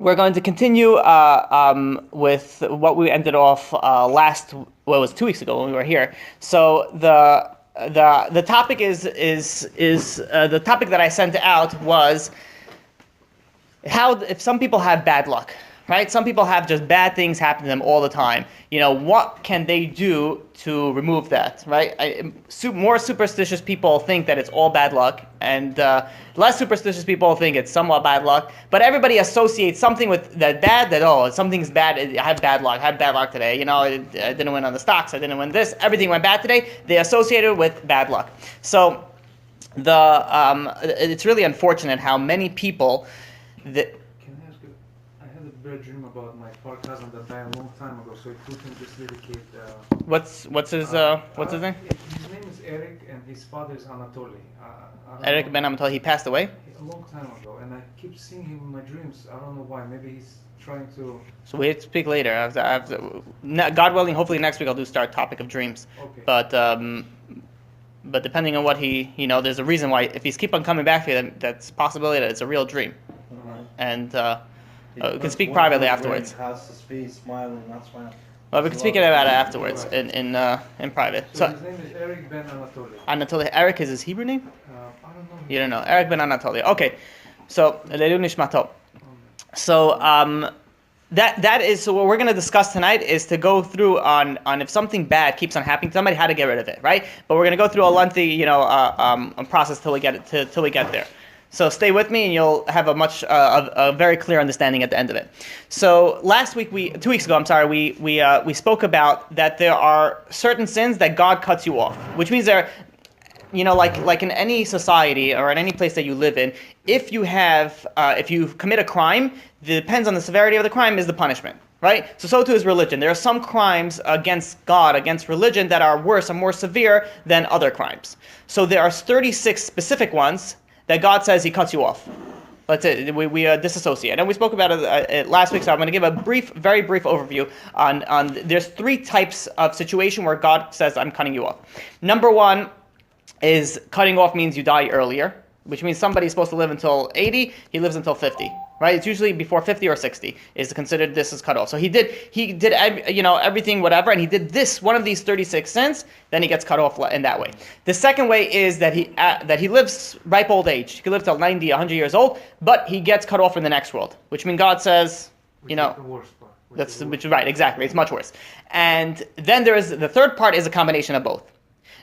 We're going to continue with what we ended off it was 2 weeks ago when we were here. So the topic is the topic that I sent out was how if some people have bad luck, right? Some people have just bad things happen to them all the time. What can they do to remove that, right? More superstitious people think that it's all bad luck, and less superstitious people think it's somewhat bad luck. But everybody associates something with that bad, something's bad, I have bad luck, today. I didn't win on the stocks, I didn't win this, everything went bad today. They associate it with bad luck. So it's really unfortunate how many people that... Bad dream about my poor cousin that died a long time ago, so if we can just dedicate. What's his name? His name is Eric, and his father is Anatoly. Eric Ben Anatoly. He passed away a long time ago, and I keep seeing him in my dreams. I don't know why. Maybe he's trying to. So we have to speak later. God willing, hopefully next week I'll do start topic of dreams. Okay. But depending on what there's a reason why. If he's keep on coming back to you, then that's a possibility that it's a real dream, and. We can speak privately afterwards. His face, smiling, not smiling. Well, we can speak about it afterwards in private. So his name is Eric Ben Anatoly. Anatoly. Eric is his Hebrew name? I don't know. You don't know. Eric Ben Anatoly. Okay. So Leilu Nishmato. So that is so what we're going to discuss tonight is to go through on if something bad keeps on happening to somebody, how to get rid of it, right? But we're going to go through a lengthy process till we get there. So stay with me, and you'll have a very clear understanding at the end of it. So 2 weeks ago, we spoke about that there are certain sins that God cuts you off, which means like in any society or in any place that you live in, if you commit a crime, it depends on the severity of the crime is the punishment. Right? So too is religion. There are some crimes against God, against religion, that are worse and more severe than other crimes. So there are 36 specific ones that God says He cuts you off. Let's say we disassociate, and we spoke about it last week. So I'm going to give a very brief overview on. There's 3 types of situation where God says I'm cutting you off. Number 1 is cutting off means you die earlier, which means somebody's supposed to live until 80, he lives until 50. Right? It's usually before 50 or 60 is considered this is cut off. So he did everything whatever, and he did this one of these 36 sins. Then he gets cut off in that way. The second way is that he lives ripe old age. He could live till 90, 100 years old, but he gets cut off in the next world, which means God says, the worst part. Which is right, exactly. It's much worse. And then there is the third part is a combination of both.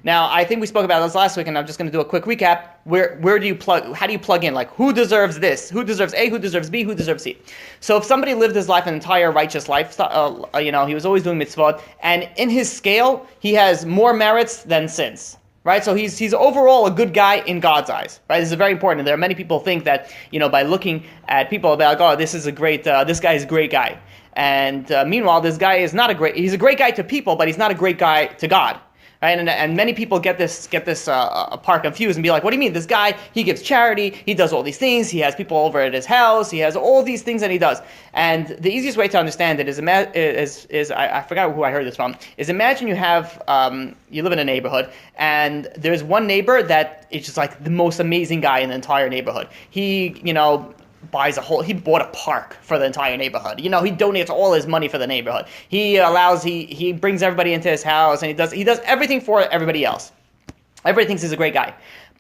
Now, I think we spoke about this last week, and I'm just going to do a quick recap. Where do you plug? How do you plug in? Like, who deserves this? Who deserves A? Who deserves B? Who deserves C? So, if somebody lived his life an entire righteous lifestyle, he was always doing mitzvot, and in his scale, he has more merits than sins. Right? So he's overall a good guy in God's eyes. Right? This is very important. There are many people think that by looking at people, they're like, oh, this is a great. This guy is a great guy, and meanwhile, this guy is not a great. He's a great guy to people, but he's not a great guy to God. Right, and many people get this part confused and be like, what do you mean? This guy, he gives charity, he does all these things, he has people over at his house, he has all these things that he does. And the easiest way to understand it is I forgot who I heard this from, is imagine you have, you live in a neighborhood, and there's one neighbor that is just like the most amazing guy in the entire neighborhood. He, he bought a park for the entire neighborhood. He donates all his money for the neighborhood. He brings everybody into his house, and he does everything for everybody else. Everybody thinks he's a great guy.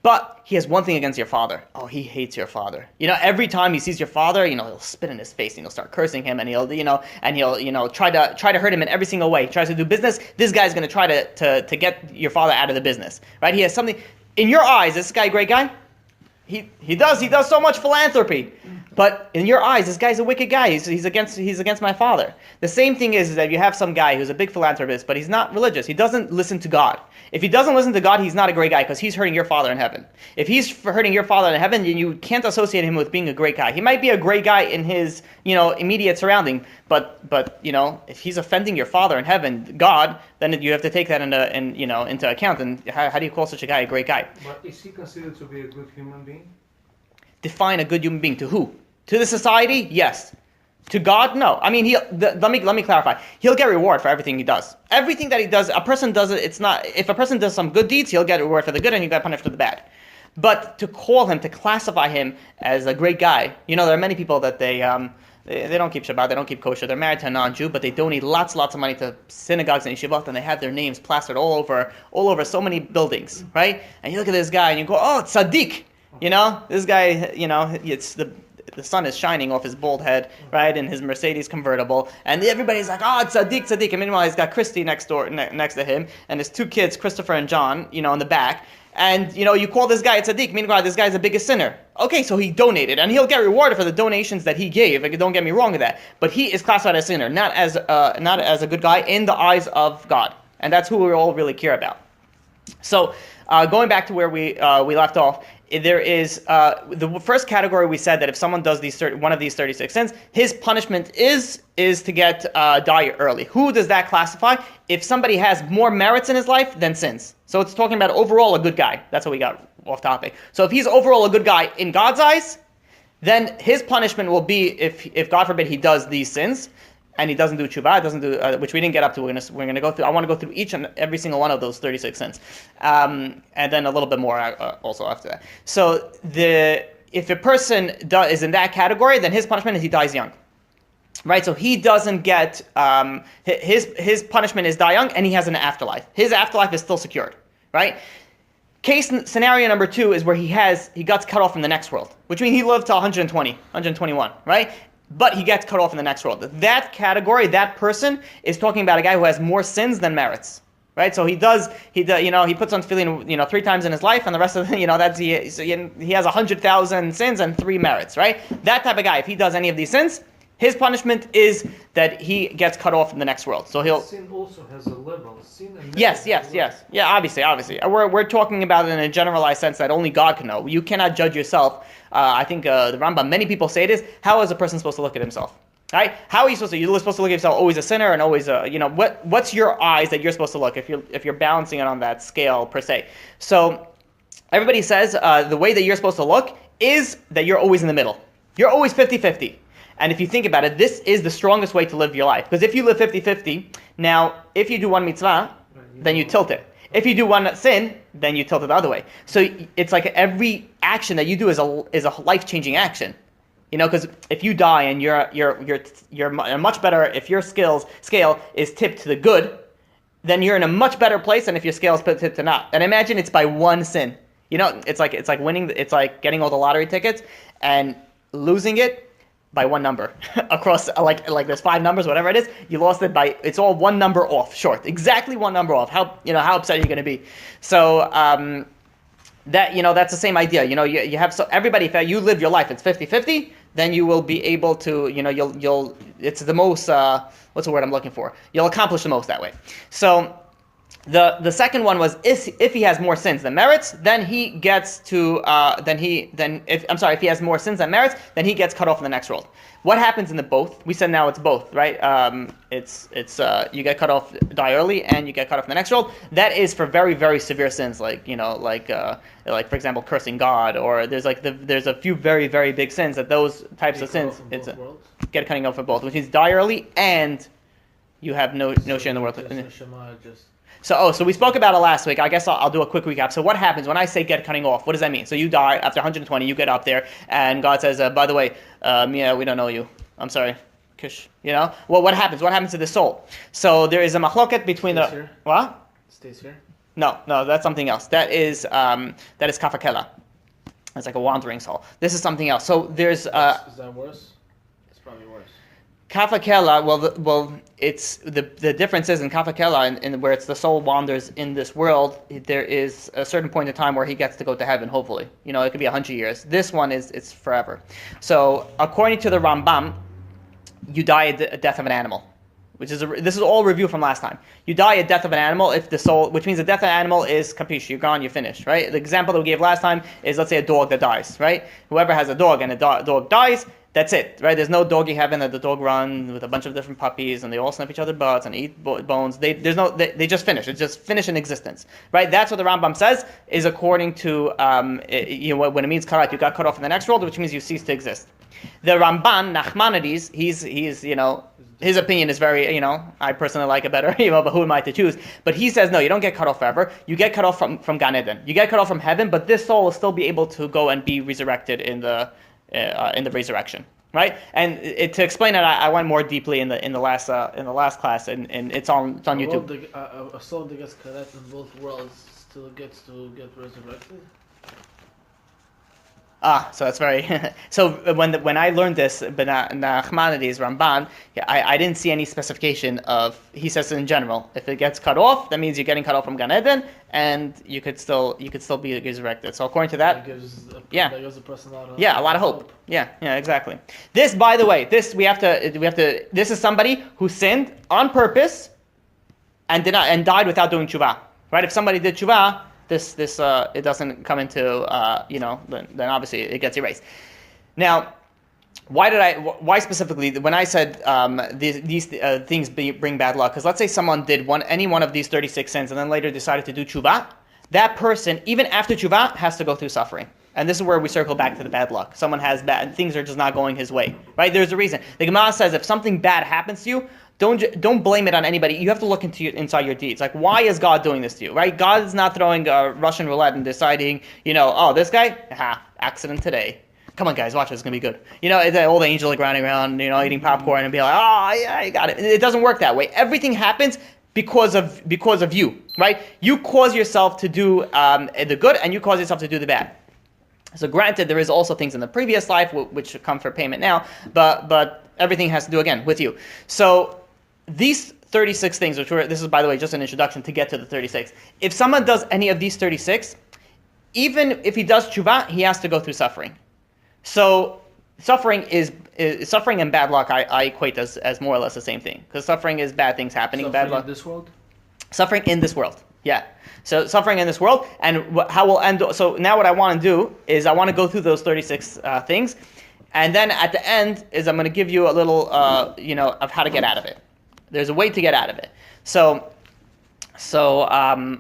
But he has one thing against your father. Oh, he hates your father. Every time he sees your father, he'll spit in his face, and he'll start cursing him, and he'll try to hurt him in every single way. He tries to do business. This guy's going to try to get your father out of the business. Right? He has something in your eyes. Is this guy a great guy? He does so much philanthropy, but in your eyes, this guy's a wicked guy. He's against my father. The same thing is that you have some guy who's a big philanthropist, but he's not religious. He doesn't listen to God. If he doesn't listen to God, he's not a great guy because he's hurting your father in heaven. If he's hurting your father in heaven, then you can't associate him with being a great guy. He might be a great guy in his immediate surrounding, but if he's offending your father in heaven, God, then you have to take that into account. And how do you call such a guy a great guy? But is he considered to be a good human being? Define a good human being to who? To the society? Yes. To God? No. I mean, let me clarify. He'll get reward for everything he does. Everything that he does, a person does it. It's not. If a person does some good deeds, he'll get reward for the good, and he'll get punished for the bad. But to call him, to classify him as a great guy, there are many people that they They don't keep Shabbat, they don't keep kosher, they're married to a non-Jew, but they donate lots of money to synagogues and yeshivot, and they have their names plastered all over so many buildings, right? And you look at this guy and you go, oh, tzaddik, this guy, it's the sun is shining off his bald head, right, in his Mercedes convertible, and everybody's like, oh, tzaddik, and meanwhile he's got Christy next to him, and his two kids, Christopher and John, in the back, and, you call this guy a tzaddik, meanwhile this guy's the biggest sinner. Okay, so he donated, and he'll get rewarded for the donations that he gave, don't get me wrong with that, but he is classified as a sinner, not as a good guy in the eyes of God, and that's who we all really care about. So, going back to where we left off, there is the first category. We said that if someone does one of these 36 sins, his punishment is to die early. Who does that classify? If somebody has more merits in his life than sins. So it's talking about overall a good guy. That's what we got off topic. So if he's overall a good guy in God's eyes, then his punishment will be if God forbid he does these sins, and he doesn't do tshuva, doesn't do which we didn't get up to. We're gonna go through. I want to go through each and every single one of those 36 sins, and then a little bit more also after that. So if a person is in that category, then his punishment is he dies young, right? So he doesn't get his punishment is die young, and he has an afterlife. His afterlife is still secured, right? Scenario number 2 is where he gets cut off from the next world, which means he lived to 120, 121, right? But he gets cut off in the next world. That category, that person, is talking about a guy who has more sins than merits, right? So he puts on tefillin, 3 times in his life, and the rest of he has 100,000 sins and 3 merits, right? That type of guy, if he does any of these sins, his punishment is that he gets cut off in the next world. So sin also has a level. Sin and yes. Yeah, obviously. We're talking about it in a generalized sense that only God can know. You cannot judge yourself. I think the Rambam, many people say it is, how is a person supposed to look at himself? Right? How are you supposed to? You're supposed to look at yourself always a sinner and always what's your eyes that you're supposed to look if you're balancing it on that scale per se. So everybody says the way that you're supposed to look is that you're always in the middle. You're always 50-50. And if you think about it, this is the strongest way to live your life. Because if you live 50-50, now, if you do one mitzvah, then you tilt it. If you do one sin, then you tilt it the other way. So it's like every action that you do is a life-changing action. Because if you die and you're much better, if your scale is tipped to the good, then you're in a much better place than if your scale is tipped to not. And imagine it's by one sin. It's like winning. It's like getting all the lottery tickets and losing it by one number across like there's 5 numbers, whatever it is. You lost it by it's all one number off, short, exactly one number off. How upset are you going to be? So that's the same idea. You have everybody. If you live your life, it's 50-50. Then you will be able to you'll it's the most what's the word I'm looking for? You'll accomplish the most that way. So. The second one was if he has more sins than merits, then he gets to if he has more sins than merits, then he gets cut off in the next world. What happens in the both? We said now it's both, right? It's you get cut off, die early, and you get cut off in the next world. That is for very, very severe sins, like for example cursing God, or there's a few very, very big sins that those types of sins get cutting off for both, which means die early and you have no share in the world. So we spoke about it last week. I guess I'll do a quick recap. So what happens when I say get cutting off? What does that mean? So you die after 120, you get up there, and God says, by the way, Mia, we don't know you. I'm sorry. Kish. Well, what happens? What happens to the soul? So there is a machloket between Stays here. What? Stays here? No, that's something else. That is kafakela. It's like a wandering soul. This is something else. So there's... Is that worse? It's probably worse. Kafakela, it's the difference is in Kafakela, in where it's the soul wanders in this world, there is a certain point in time where he gets to go to heaven, hopefully. It could be 100 years. This one it's forever. So according to the Rambam, you die at the death of an animal, this is all review from last time. You die at death of an animal if the soul, which means the death of an animal is capiche, you're gone, you're finished, right? The example that we gave last time is, let's say, a dog that dies, right? Whoever has a dog and a dog dies, that's it, right? There's no doggy heaven that the dog runs with a bunch of different puppies and they all sniff each other's butts and eat bones. They just finish. It's just finish in existence, right? That's what the Rambam says is according to when it means karet, you got cut off in the next world, which means you cease to exist. The Ramban Nachmanides, he's his opinion is very, I personally like it better, but who am I to choose? But he says, no, you don't get cut off forever. You get cut off from Gan Eden. You get cut off from heaven, but this soul will still be able to go and be resurrected in the resurrection. right? And to explain it, I went more deeply in the last class, and it's on YouTube. A soul that gets Karet in both worlds still gets to get resurrected? So that's very. So when I learned this, Nachmanides Ramban, I didn't see any specification of. He says in general, if it gets cut off, that means you're getting cut off from Gan Eden, and you could still be resurrected. So according to that gives a person a lot of hope. Yeah, exactly. This, by the way, we have to. This is somebody who sinned on purpose, and died without doing tshuva. Right? If somebody did tshuva. This it doesn't come into then obviously it gets erased. Now, why specifically when I said these things bring bad luck? Because let's say someone did any one of these 36 sins and then later decided to do tshuva, that person even after tshuva has to go through suffering. And this is where we circle back to the bad luck. Someone has bad things are just not going his way, right? There's a reason. The Gemara says if something bad happens to you, don't blame it on anybody. You have to look inside your deeds. Like, why is God doing this to you, right? God is not throwing a Russian roulette and deciding, this guy, accident today. Come on, guys, watch it. It's going to be good. The old angel like running around, eating popcorn and be like, yeah, you got it. It doesn't work that way. Everything happens because of you, right? You cause yourself to do the good and you cause yourself to do the bad. So granted, there is also things in the previous life which come for payment now, but everything has to do, again, with you. So these 36 things, this is, by the way, just an introduction to get to the 36. If someone does any of these 36, even if he does tshuva, he has to go through suffering. So suffering and bad luck I equate as more or less the same thing. Because suffering is bad things happening, suffering bad luck. In this world? Suffering in this world, yeah. So suffering in this world, and how we'll end. So now what I want to do is I want to go through those 36 things, and then at the end is I'm going to give you a little, of how to get out of it. There's a way to get out of it.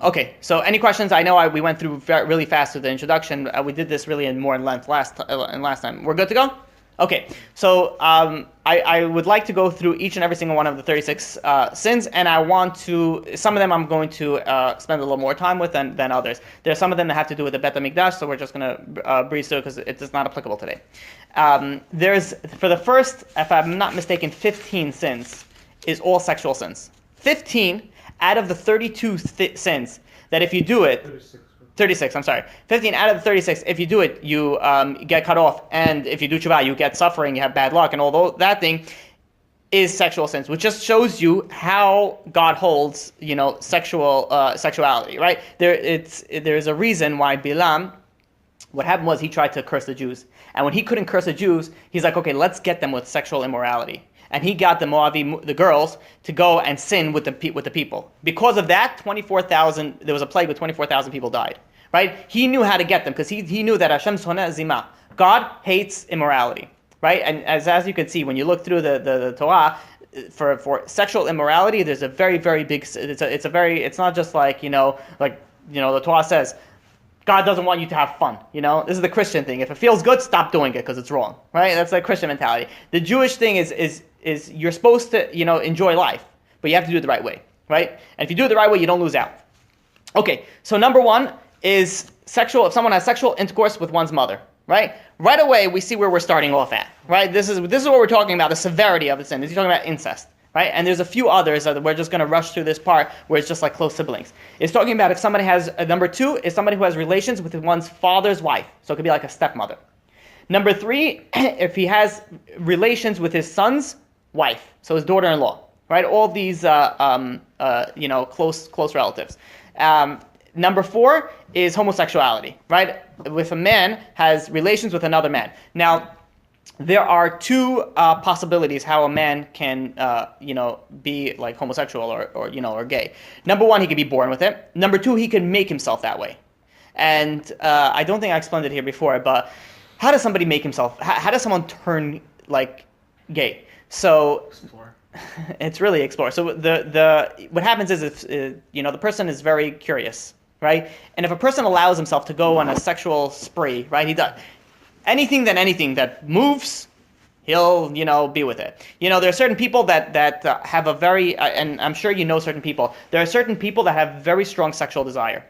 Okay. So any questions? I know we went through really fast with the introduction. We did this really in length last time. We're good to go? Okay. So I would like to go through each and every single one of the 36 sins, and I want to. Some of them I'm going to spend a little more time with than others. There's some of them that have to do with the Beit HaMikdash, so we're just going to breeze through because it is not applicable today. There's, for the first, if I'm not mistaken, 15 sins. Is all sexual sins. 15 out of the 32 sins that if you do it, 36, I'm sorry. 15 out of the 36, if you do it, you get cut off. And if you do tshuva, you get suffering, you have bad luck, and all that thing is sexual sins, which just shows you how God holds, sexuality, right? There's a reason why Bilam, what happened was he tried to curse the Jews. And when he couldn't curse the Jews, he's like, okay, let's get them with sexual immorality. And he got the girls to go and sin with the people. Because of that, 24,000. There was a plague with 24,000 people died. Right? He knew how to get them because he knew that Hashem soneh zima. God hates immorality. Right? And as you can see when you look through the Torah, for sexual immorality, there's a very, very big. It's not just like the Torah says. God doesn't want you to have fun, This is the Christian thing. If it feels good, stop doing it because it's wrong, right? That's the Christian mentality. The Jewish thing is you're supposed to, enjoy life, but you have to do it the right way, right? And if you do it the right way, you don't lose out. Okay, so number one is if someone has sexual intercourse with one's mother, right? Right away, we see where we're starting off at, right? This is what we're talking about, the severity of the sin. This is talking about incest. Right? And there's a few others that we're just going to rush through this part where it's just like close siblings. It's talking about if somebody has, number two is somebody who has relations with one's father's wife. So it could be like a stepmother. Number three, if he has relations with his son's wife, so his daughter-in-law. Right? All these, close relatives. Number four is homosexuality. Right? If a man has relations with another man. Now, there are two possibilities how a man can, be like homosexual or gay. Number one, he could be born with it. Number two, he can make himself that way. And I don't think I explained it here before, but how does somebody make himself? How does someone turn like gay? So Explore. It's really explore. So what happens is if the person is very curious, right? And if a person allows himself to go on a sexual spree, right? He does. Anything that moves, he'll, be with it. There are certain people that have a very, and I'm sure certain people, there are certain people that have very strong sexual desire.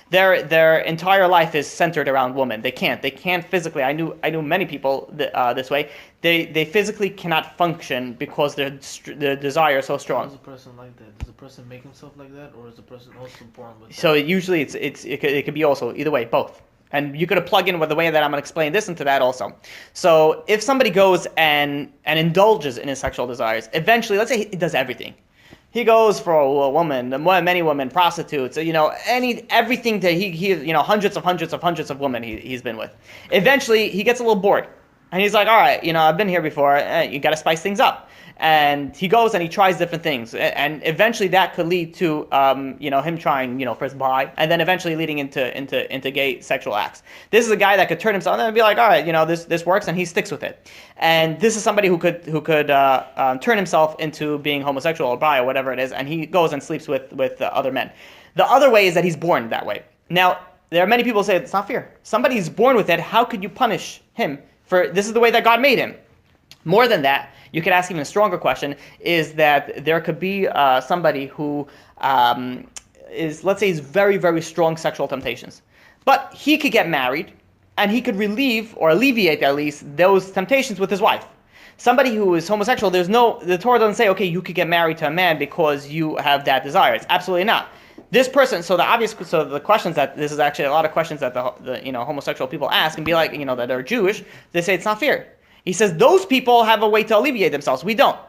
Their entire life is centered around women. They can't physically. I knew many people this way. They physically cannot function because their desire is so How strong. is a person like that? Does the person make himself like that, or is the person also born with that? So usually it could be also either way, both. And you could plug in with the way that I'm going to explain this into that also. So if somebody goes and indulges in his sexual desires, eventually, let's say he does everything. He goes for a woman, many women, prostitutes, everything that he hundreds of women he's been with. Eventually, he gets a little bored. And he's like, all right, I've been here before. You got to spice things up. And he goes and he tries different things. And eventually that could lead to, him trying, first bi, and then eventually leading into gay sexual acts. This is a guy that could turn himself and be like, all right, this works, and he sticks with it. And this is somebody who could turn himself into being homosexual or bi or whatever it is, and he goes and sleeps with other men. The other way is that he's born that way. Now, there are many people who say it's not fair. Somebody's born with it. How could you punish him for this? Is the way that God made him. More than that, you could ask even a stronger question, is that there could be somebody who let's say, is very, very strong sexual temptations. But he could get married, and he could relieve, or alleviate at least, those temptations with his wife. Somebody who is homosexual, the Torah doesn't say, okay, you could get married to a man because you have that desire. It's absolutely not. This person, so the questions that, this is actually a lot of questions that the homosexual people ask and be like, that are Jewish, they say it's not fair. He says those people have a way to alleviate themselves. We don't.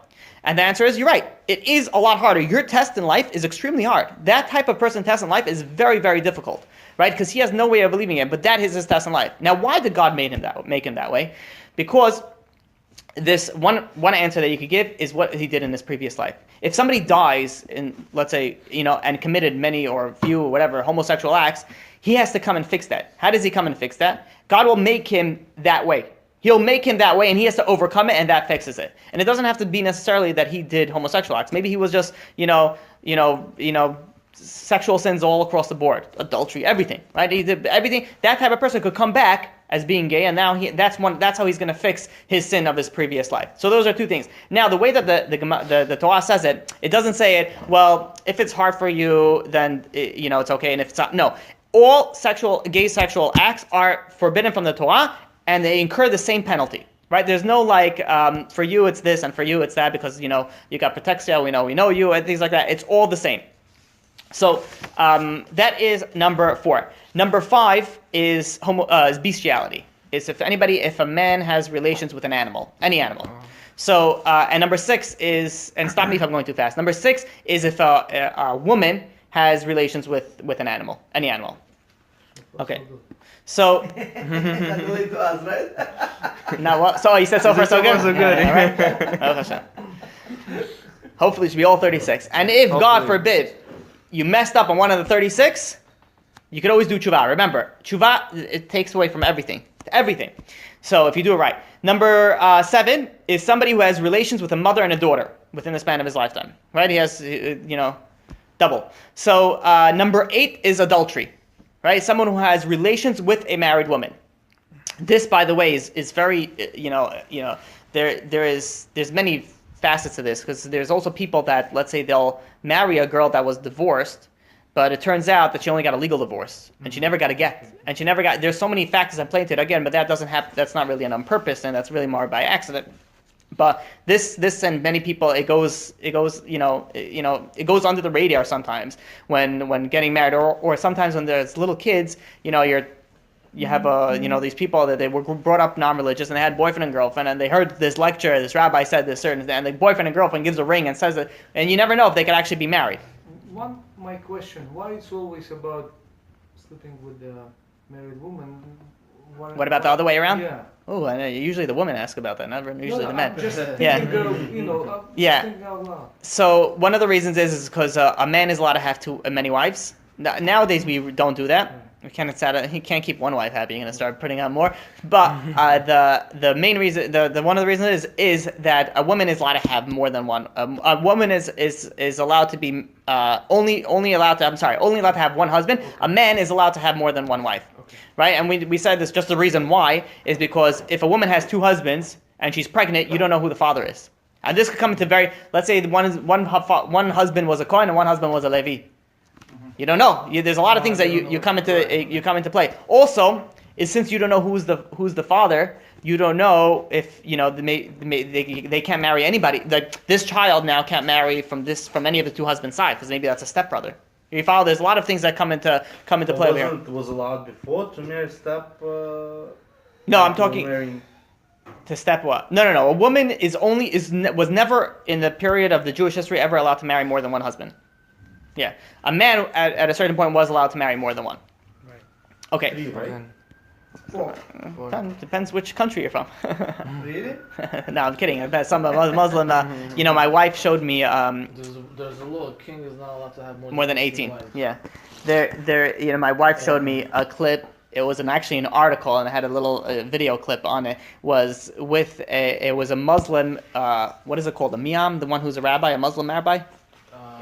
And the answer is, you're right. It is a lot harder. Your test in life is extremely hard. That type of person test in life is very, very difficult, right? Because he has no way of alleviating it, but that is his test in life. Now, why did God make him that way? Because this one answer that you could give is what he did in his previous life. If somebody dies in, let's say, and committed many or few or whatever homosexual acts, he has to come and fix that. How does he come and fix that? God will make him that way. He'll make him that way, and he has to overcome it, and that fixes it. And it doesn't have to be necessarily that he did homosexual acts. Maybe he was just, sexual sins all across the board, adultery, everything, right? He did everything. That type of person could come back as being gay, and now that's how he's going to fix his sin of his previous life. So those are two things. Now, the way that the Torah says it, it doesn't say it, well, if it's hard for you, then it's okay, and if it's not, no. All gay sexual acts are forbidden from the Torah, and they incur the same penalty, right? There's no for you it's this, and for you it's that, because you got protexia, we know you, and things like that. It's all the same. So that is number 4. Number 5 is bestiality. Is if a man has relations with an animal, any animal. So and number 6 is, and stop me if I'm going too fast. Number 6 is if a woman has relations with an animal, any animal. Okay. So now what? So you said so far so good. So good. All right. Hopefully, it should be all 36. And if God forbid you messed up on one of the 36, you could always do tshuva. Remember, tshuva, it takes away from everything. So if you do it right. Number 7 is somebody who has relations with a mother and a daughter within the span of his lifetime. Right? He has, double. So number 8 is adultery. Right? Someone who has relations with a married woman. This, by the way, is very, there's many facets to this, because there's also people that, let's say, they'll marry a girl that was divorced, but it turns out that she only got a legal divorce, and she never got a get, and she never got. There's so many factors that play into it again, but that doesn't happen. That's not really on purpose, and that's really more by accident. But this and many people, it goes under the radar sometimes when getting married, or sometimes when there's little kids, you have these people that they were brought up non-religious, and they had boyfriend and girlfriend, and they heard this lecture, this rabbi said this certain, and the boyfriend and girlfriend gives a ring and says it, and you never know if they could actually be married. My question, why it's always about sleeping with the married woman? What about the other way around? Yeah. Oh, I know. Usually the women ask about that, not usually the men. I'm just Yeah. thinking out loud. So one of the reasons is because a man is allowed to have many wives. Nowadays we don't do that. He can't keep one wife happy. You're going to start putting out more. But the main reason, the one of the reasons is that a woman is allowed to have more than one. A woman is allowed to be only allowed to have one husband. A man is allowed to have more than one wife. Okay. Right? And we said this, just the reason why is because if a woman has 2 husbands and she's pregnant, you don't know who the father is. And this could come into let's say one husband was a kohen and one husband was a Levi. You don't know. There's a lot of things that you come into play. Also, is since you don't know who's the father, you don't know if they can't marry anybody. Like this child now can't marry from any of the two husbands' sides because maybe that's a stepbrother. You follow? There's a lot of things that come into play here. Was allowed before to marry step? No, I'm talking to step what? No. A woman was never in the period of the Jewish history ever allowed to marry more than one husband. Yeah, a man at a certain point was allowed to marry more than one. Right. Okay. 3, right? 4. Depends which country you're from. Really? No, I'm kidding. I bet some Muslim. My wife showed me. There's a law. A king is not allowed to have more than 18. wives. Yeah, my wife showed me a clip. It was actually an article, and it had a little video clip on it. It was a Muslim. What is it called? A miyam, the one who's a rabbi, a Muslim rabbi.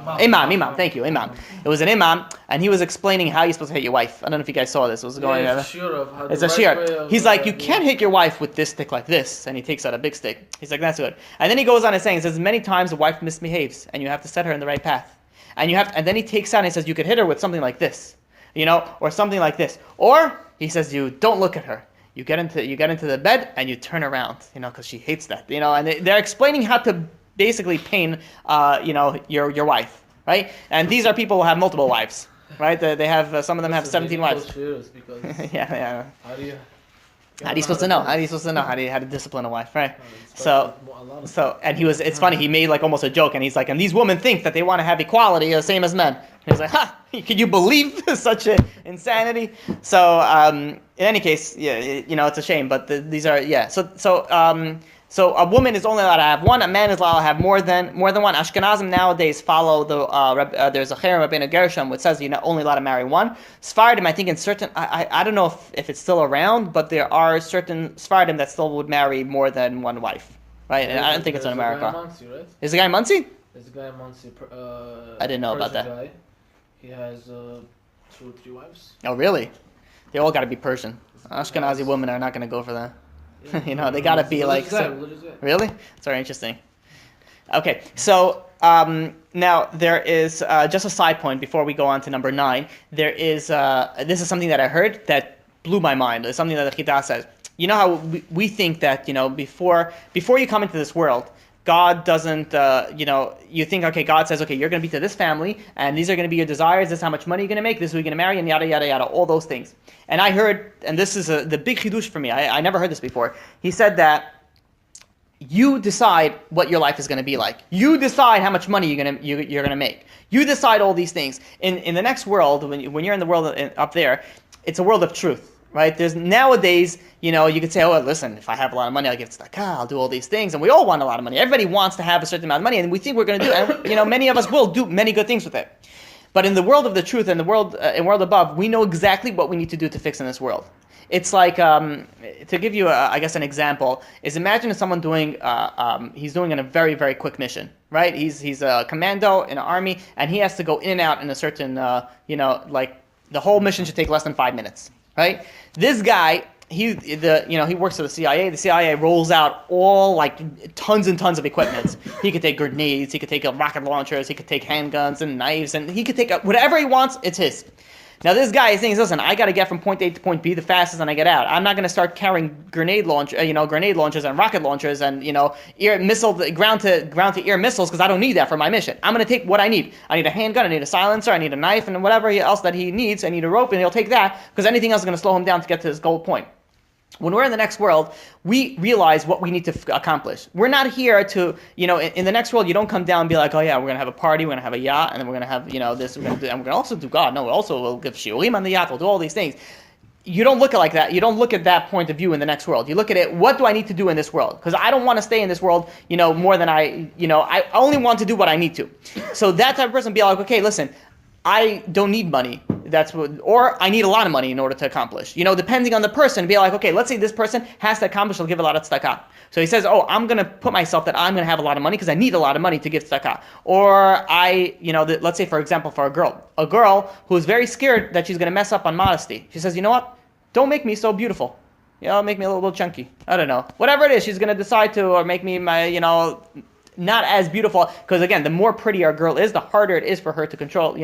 Imam. Thank you, imam. It was an imam, and he was explaining how you're supposed to hit your wife. I don't know if you guys saw this. It was going. It's a shiur. He's like, you can't hit your wife with this stick like this, and he takes out a big stick. He's like, that's good. And then he goes on and saying, he says, many times the wife misbehaves, and you have to set her in the right path. And then he takes out and he says, you could hit her with something like this, or something like this, or he says, you don't look at her. You get into the bed and you turn around, because she hates that, And they're explaining how to basically pain, your wife, right? And these are people who have multiple wives, right? They have some of them have 17 wives. Yeah. How are you supposed to know? How to discipline a wife, right? So, and it's funny. He made like almost a joke, and he's like, and these women think that they want to have equality, the same as men. And he's like, could you believe such insanity? So, in any case, yeah, it's a shame, but these are So a woman is only allowed to have one. A man is allowed to have more than one. Ashkenazim nowadays follow there's a cherem Rabbeinu Gershom which says you're not only allowed to marry one. Sephardim, I think in certain I don't know if it's still around, but there are certain Sephardim that still would marry more than one wife, right? And I don't think it's in America. Is the guy in Muncie? There's a guy in Muncie. I didn't know about that. Guy. He has 2 or 3 wives. Oh really? They all got to be Persian. Ashkenazi women are not going to go for that. They gotta be like. Really? It's very interesting. Okay, so now there is just a side point before we go on to number 9. There is this is something that I heard that blew my mind. It's something that the Chida says. You know how we think that before you come into this world, God doesn't, you think, okay, God says, okay, you're going to be to this family, and these are going to be your desires, this is how much money you're going to make, this is who you're going to marry, and yada, yada, yada, all those things. And I heard, and this is the big chidush for me, I never heard this before, he said that you decide what your life is going to be like. You decide how much money you're going to make. You decide all these things. In the next world, when you're in the world up there, it's a world of truth. Right? There's nowadays, you could say, oh, listen, if I have a lot of money, I'll give tzedakah, I'll do all these things. And we all want a lot of money. Everybody wants to have a certain amount of money, and we think we're going to do it. And, many of us will do many good things with it. But in the world of the truth and the world above, we know exactly what we need to do to fix in this world. It's like, to give you, an example, is imagine someone he's doing a very, very quick mission, right? He's a commando in an army, and he has to go in and out in a certain, the whole mission should take less than 5 minutes. Right? This guy, he works for the CIA. The CIA rolls out all tons and tons of equipment. He could take grenades, he could take rocket launchers, he could take handguns and knives, and he could take whatever he wants. It's his. Now this guy is saying, listen, I got to get from point A to point B the fastest, and I get out. I'm not going to start carrying grenade launchers and rocket launchers and ground to ear missiles because I don't need that for my mission. I'm going to take what I need. I need a handgun, I need a silencer, I need a knife, and whatever else that he needs. I need a rope, and he'll take that because anything else is going to slow him down to get to his goal point. When we're in the next world, we realize what we need to accomplish. We're not here to, in the next world, you don't come down and be like, oh yeah, we're going to have a party, we're going to have a yacht, and then we're going to have, this, and we're going to also do God. No, we'll give shiurim on the yacht, we'll do all these things. You don't look at it like that. You don't look at that point of view in the next world. You look at it, what do I need to do in this world? Because I don't want to stay in this world, more than I only want to do what I need to. So that type of person be like, okay, listen, I don't need money. Or I need a lot of money in order to accomplish. Depending on the person, be like, okay, let's say this person has to accomplish, he'll give a lot of tzedakah. So he says, oh, I'm going to put myself that I'm going to have a lot of money because I need a lot of money to give tzedakah. Or let's say, for example, for a girl who's very scared that she's going to mess up on modesty. She says, you know what? Don't make me so beautiful. Make me a little chunky. I don't know. Whatever it is, she's going to decide to, or make me not as beautiful, because again, the more pretty our girl is, the harder it is for her to control.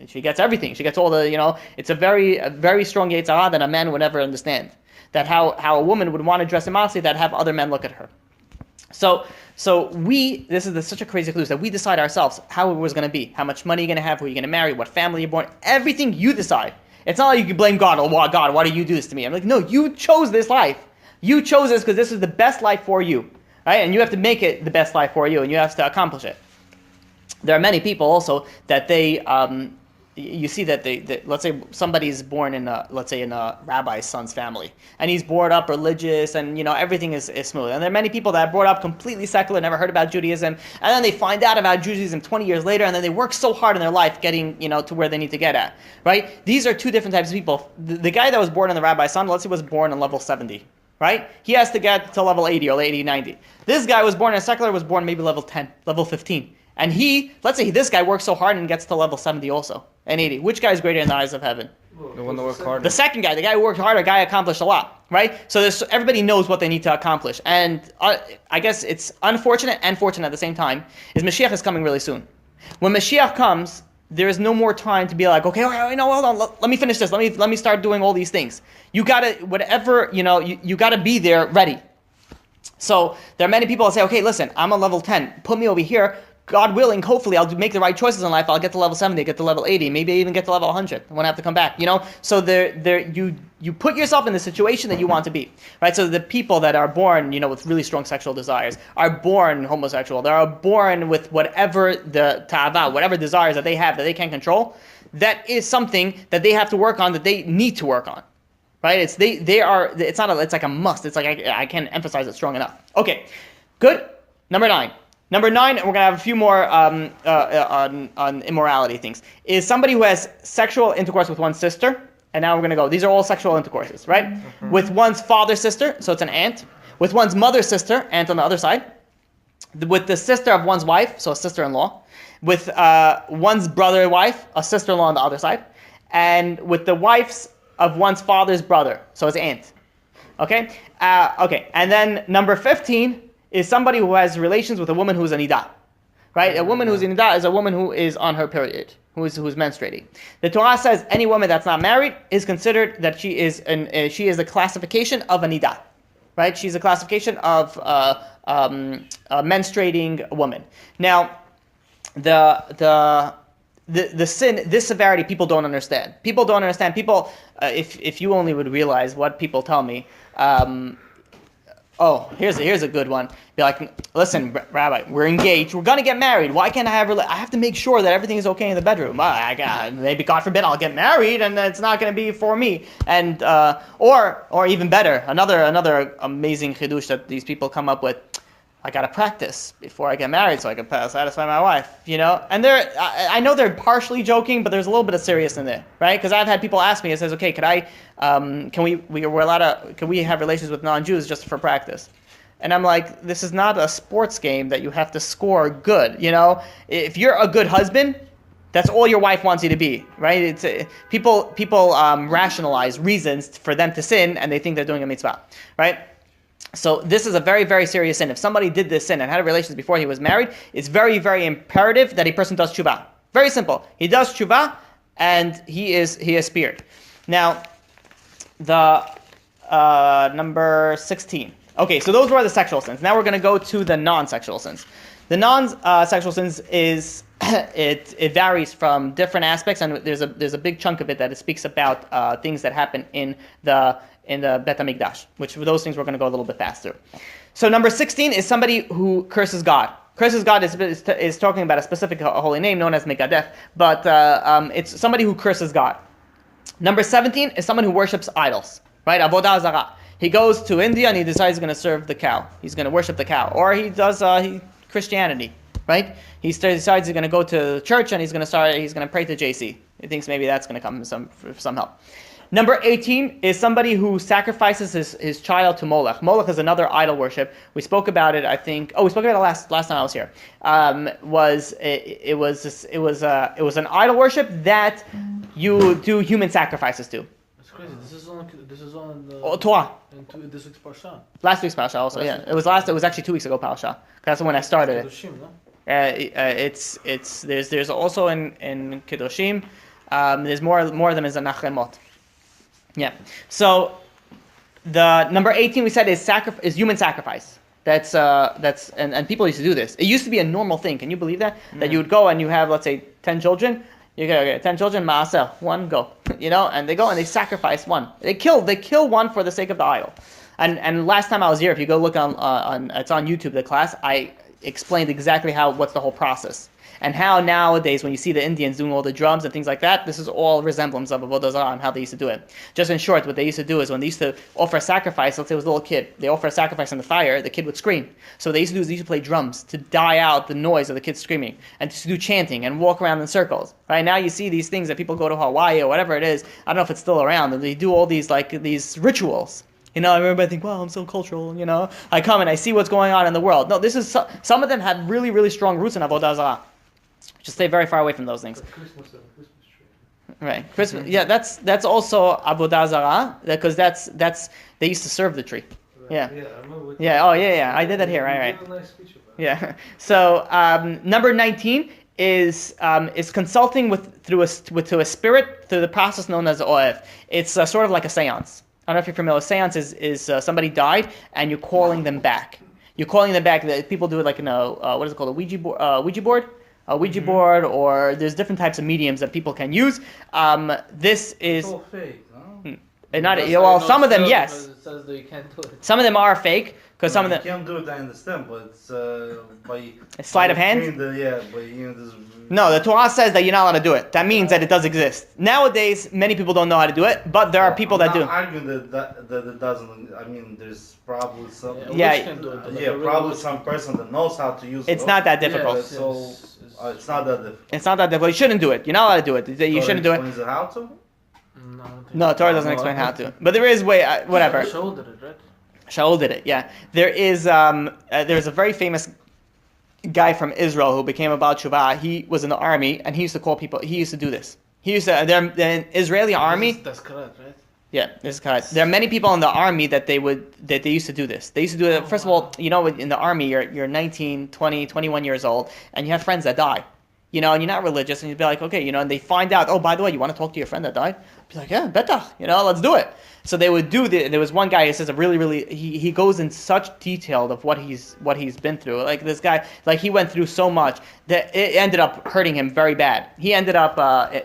She gets everything. She gets all the, it's a very strong Yetzer Hara that a man would never understand. That how a woman would want to dress immodestly, that have other men look at her. So this is such a crazy clue that we decide ourselves how it was going to be, how much money you're going to have, who you're going to marry, what family you're born, everything you decide. It's not like you can blame God. Oh, God, why do you do this to me? I'm like, no, you chose this life. You chose this because this is the best life for you, right? And you have to make it the best life for you, and you have to accomplish it. There are many people also that you see that let's say somebody's born in a rabbi's son's family, and he's brought up religious, and everything is smooth. And there are many people that are brought up completely secular, never heard about Judaism, and then they find out about Judaism 20 years later, and then they work so hard in their life getting to where they need to get at, right? These are two different types of people. The guy that was born in the rabbi's son, let's say, was born on level 70. Right? He has to get to level 80 or 80, 90. This guy was born in a secular, was born maybe level 10, level 15. And let's say this guy works so hard and gets to level 70 also, and 80. Which guy is greater in the eyes of heaven? The one that worked harder. The second guy, the guy who worked harder, guy accomplished a lot, right? So everybody knows what they need to accomplish. And I guess it's unfortunate and fortunate at the same time, is Mashiach is coming really soon. When Mashiach comes, there is no more time to be like, okay, hold on, let me finish this. Let me start doing all these things. You gotta, whatever, you gotta be there ready. So there are many people that say, okay, listen, I'm on level 10. Put me over here. God willing, hopefully I'll make the right choices in life. I'll get to level 70, get to level 80, maybe even get to level 100 when I have to come back, So you put yourself in the situation that you want to be, right? So the people that are born, with really strong sexual desires, are born homosexual. They are born with whatever the ta'ava, whatever desires that they have that they can't control. That is something that they have to work on, that they need to work on, right? It's like a must. It's like I can't emphasize it strong enough. Okay, good. Number 9, we're going to have a few more on immorality things, is somebody who has sexual intercourse with one's sister, and now we're going to go, these are all sexual intercourses, right? Mm-hmm. With one's father's sister, so it's an aunt. With one's mother's sister, aunt on the other side. With the sister of one's wife, so a sister-in-law. With one's brother wife, a sister-in-law on the other side. And with the wives of one's father's brother, so his aunt. Okay? And then number 15 is somebody who has relations with a woman who's a nidah, right? A woman who's a nidah is a woman who is on her period, who's menstruating. The Torah says any woman that's not married is considered that she is a classification of a nidah, right? She's a classification of a menstruating woman. Now, the sin, this severity, people don't understand. People don't understand. People, if you only would realize what people tell me. Here's a good one. Be like, listen, Rabbi, we're engaged. We're gonna get married. Why can't I have to make sure that everything is okay in the bedroom? Maybe God forbid I'll get married and it's not gonna be for me. And or even better, another amazing chidush that these people come up with. I gotta practice before I get married so I can satisfy my wife, And I know they're partially joking, but there's a little bit of seriousness in there, right? Because I've had people ask me, it says, okay, can we have relations with non-Jews just for practice? And I'm like, this is not a sports game that you have to score good, If you're a good husband, that's all your wife wants you to be, right? It's people rationalize reasons for them to sin, and they think they're doing a mitzvah, right? So this is a very, very serious sin. If somebody did this sin and had relations before he was married, it's very, very imperative that a person does tshuva. Very simple. He does tshuva, and he is spared. Now, the number 16. Okay, so those were the sexual sins. Now we're going to go to the non-sexual sins. The non-sexual sins is it varies from different aspects, and there's a big chunk of it that it speaks about things that happen in the Bet HaMikdash, which for those things we're going to go a little bit faster. So number 16 is somebody who curses God. Curses God is talking about a specific holy name known as Megadeth, but it's somebody who curses God. Number 17 is someone who worships idols, right? Avodah Zarah. He goes to India and he decides he's going to serve the cow. He's going to worship the cow. Or he does Christianity, right? He decides he's going to go to church and he's going to pray to JC. He thinks maybe that's going to come some help. Number 18 is somebody who sacrifices his child to Molech. Molech is another idol worship. We spoke about it, I think. We spoke about it last time I was here. It was an idol worship that you do human sacrifices to. crazy. This is on the Torah. in this week's Parsha. Last week's Parasha also, yeah. It was actually 2 weeks ago Parasha. That's when I started it. Kedushim, no? There's also in Kedoshim, there's more of them is in Nachemot. Yeah. So the number 18 we said is human sacrifice. That's and people used to do this. It used to be a normal thing. Can you believe that? That you would go and you have, let's say, 10 children. You go, okay, 10 children, Maaseh, one go. And they go and they sacrifice one. They kill one for the sake of the idol. And last time I was here, if you go look on it's on YouTube, the class, I explained exactly what's the whole process. And how nowadays, when you see the Indians doing all the drums and things like that, this is all resemblance of Avodah Zarah and how they used to do it. Just in short, what they used to do is when they used to offer a sacrifice, let's say it was a little kid, they offer a sacrifice in the fire, the kid would scream. So what they used to do is they used to play drums to die out the noise of the kids screaming, and to do chanting and walk around in circles. Right now you see these things that people go to Hawaii or whatever it is, I don't know if it's still around, and they do all these rituals. Everybody think, wow, I'm so cultural, I come and I see what's going on in the world. No, this is, some of them have really, really strong roots in Avodah Zarah. Just stay very far away from those things. Christmas and Christmas tree. Right, Christmas. Yeah, that's also Avodah Zarah, because that's they used to serve the tree. Right. Yeah. Yeah, I remember. Yeah. Oh, yeah. I did that here. Right. You did a nice speech about it. Yeah. So number 19 is consulting to a spirit through the process known as Oev. It's sort of like a seance. I don't know if you're familiar. A seance is somebody died and you're calling them back. You're calling them back. People do it like in what is it called, a Ouija board? A Ouija board, or there's different types of mediums that people can use. This is It's all fake, no? not. Well, some of them, yes. It says that you can't do it. Some of them are fake, because some of them. You can't do it, I understand, but it's by... A sleight of hand? No, the Torah says that you're not allowed to do it. That means that it does exist. Nowadays, many people don't know how to do it, but there are people that do. I'm not arguing that it doesn't. I mean, there's probably some... Yeah, Can do it, probably some person that knows how to use it. It's not that difficult. So, it's not that difficult. It's not that difficult. You shouldn't do it. You're not allowed to do it. You shouldn't do it. Explains how to? No, Torah doesn't explain how to. But there is way, whatever. Shaul did it, right? Shaul did it, yeah. There's a very famous guy from Israel who became a Baal Tshuva. He was in the army, and he used to call people. He used to do this. The Israeli army. That's correct, right? Yeah, this is correct. There are many people in the army that they used to do this. They used to do it. First of all, in the army, you're 19, 20, 21 years old, and you have friends that die. And you're not religious, and you'd be like, okay, and they find out, oh, by the way, you want to talk to your friend that died? Be like, yeah, betach, let's do it. So they would do there was one guy who says he goes in such detail of what he's been through. Like this guy, he went through so much that it ended up hurting him very bad. He ended up,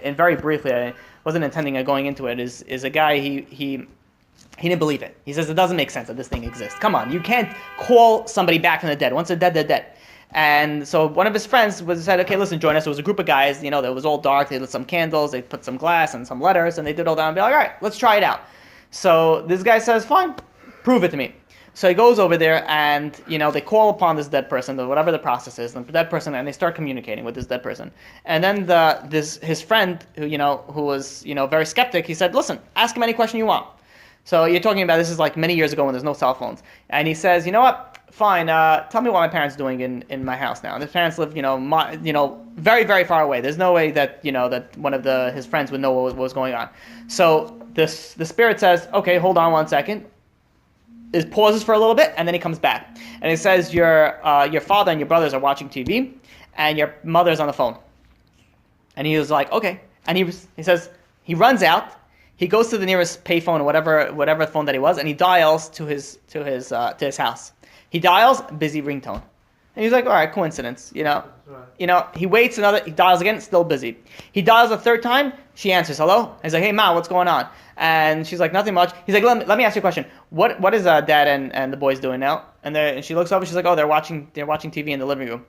and very briefly, I wasn't intending on going into it, is a guy, he didn't believe it. He says it doesn't make sense that this thing exists. Come on, you can't call somebody back from the dead. Once they're dead, they're dead. And so one of his friends said, okay, listen, join us. It was a group of guys, that was all dark. They lit some candles, they put some glass and some letters, and they did all that and be like, all right, let's try it out. So this guy says, fine, prove it to me. So he goes over there and, they call upon this dead person, whatever the process is, the dead person, and they start communicating with this dead person. And then his friend, who was, very skeptic, he said, listen, ask him any question you want. So you're talking about, this is like many years ago when there's no cell phones. And he says, you know what? Fine, tell me what my parents are doing in my house now. And his parents live, very, very far away. There's no way that, that one of his friends would know what was going on. So the spirit says, okay, hold on 1 second. It pauses for a little bit, and then he comes back. And he says, your father and your brothers are watching TV, and your mother's on the phone. And he was like, okay. And he says, he runs out, he goes to the nearest payphone or whatever phone that he was, and he dials to his house. He dials, busy ringtone. And he's like, all right, coincidence, Right. He waits he dials again, still busy. He dials a third time, she answers, hello? He's like, hey, Ma, what's going on? And she's like, nothing much. He's like, let me ask you a question. What is Dad and the boys doing now? And she looks over, she's like, oh, they're watching TV in the living room.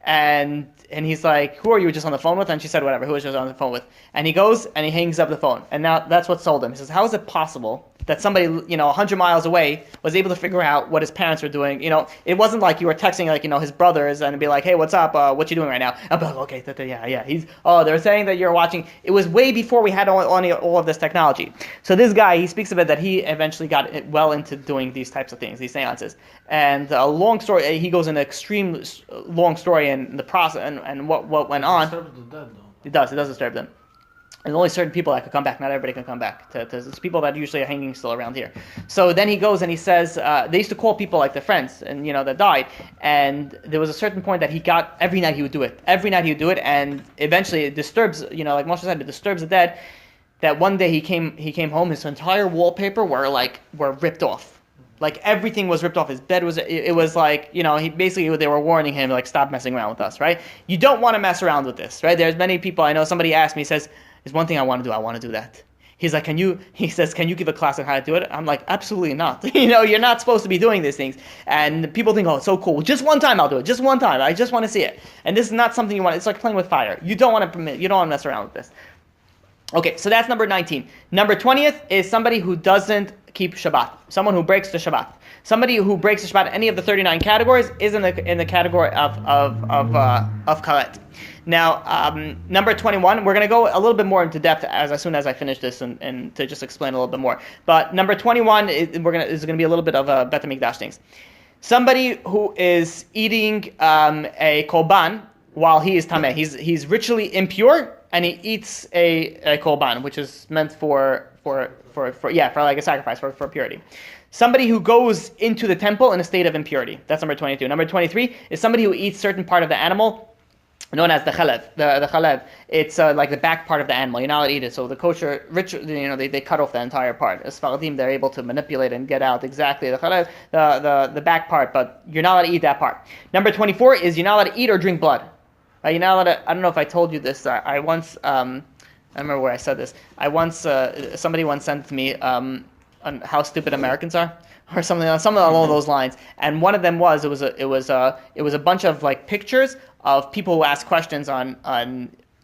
And he's like, who are you just on the phone with? And she said, whatever, who was just on the phone with? And he goes and he hangs up the phone. And now that's what sold him. He says, how is it possible that somebody, 100 miles away was able to figure out what his parents were doing? It wasn't like you were texting, his brothers and be like, hey, what's up? What you doing right now? I'd be like, okay, yeah. They're saying that you're watching. It was way before we had all of this technology. So this guy, he speaks of it that he eventually got well into doing these types of things, these seances. And a long story, he goes into an extreme long story in the process and what went on. Disturbs the dead, though. It does disturb them. There's only certain people that could come back. Not everybody can come back. It's people that usually are hanging still around here. So then he goes and he says, they used to call people like their friends and that died. And there was a certain point that he got, every night he would do it. Every night he would do it, and eventually it disturbs, like Moshe said, it disturbs the dead. That one day he came home, his entire wallpaper were ripped off. Like everything was ripped off. His bed was, it was like, he basically, they were warning him, like, stop messing around with us, right? You don't want to mess around with this, right? There's many people, I know somebody asked me, says, there's one thing I want to do that. He's like, can you give a class on how to do it? I'm like, absolutely not. You're not supposed to be doing these things. And people think, oh, it's so cool. Just one time I'll do it. Just one time. I just want to see it. And this is not something you want. It's like playing with fire. You don't want to mess around with this. Okay, so that's number 19. Number 20th is somebody who doesn't keep Shabbat. Someone who breaks the Shabbat. Somebody who breaks the Shabbat, any of the 39 categories, is in the category of Karet. Now, number 21, we're going to go a little bit more into depth as soon as I finish this and to just explain a little bit more. But number 21 is going to be a little bit of a Beit HaMikdash things. Somebody who is eating a koban while he is tameh. He's ritually impure, and he eats a koban, which is meant for like a sacrifice for purity. Somebody who goes into the temple in a state of impurity. That's number 22. Number 23 is somebody who eats certain part of the animal known as the chalev. The chalev. It's like the back part of the animal. You're not allowed to eat it. So the kosher ritual, they cut off the entire part. As Sfaradim, they're able to manipulate and get out exactly the chalev, the back part, but you're not allowed to eat that part. Number 24 is you're not allowed to eat or drink blood. You're not allowed to, I don't know if I told you this. I once, I remember where I said this. Somebody once sent to me on how stupid Americans are, or something along those lines. And one of them was it was a bunch of like pictures of people who ask questions on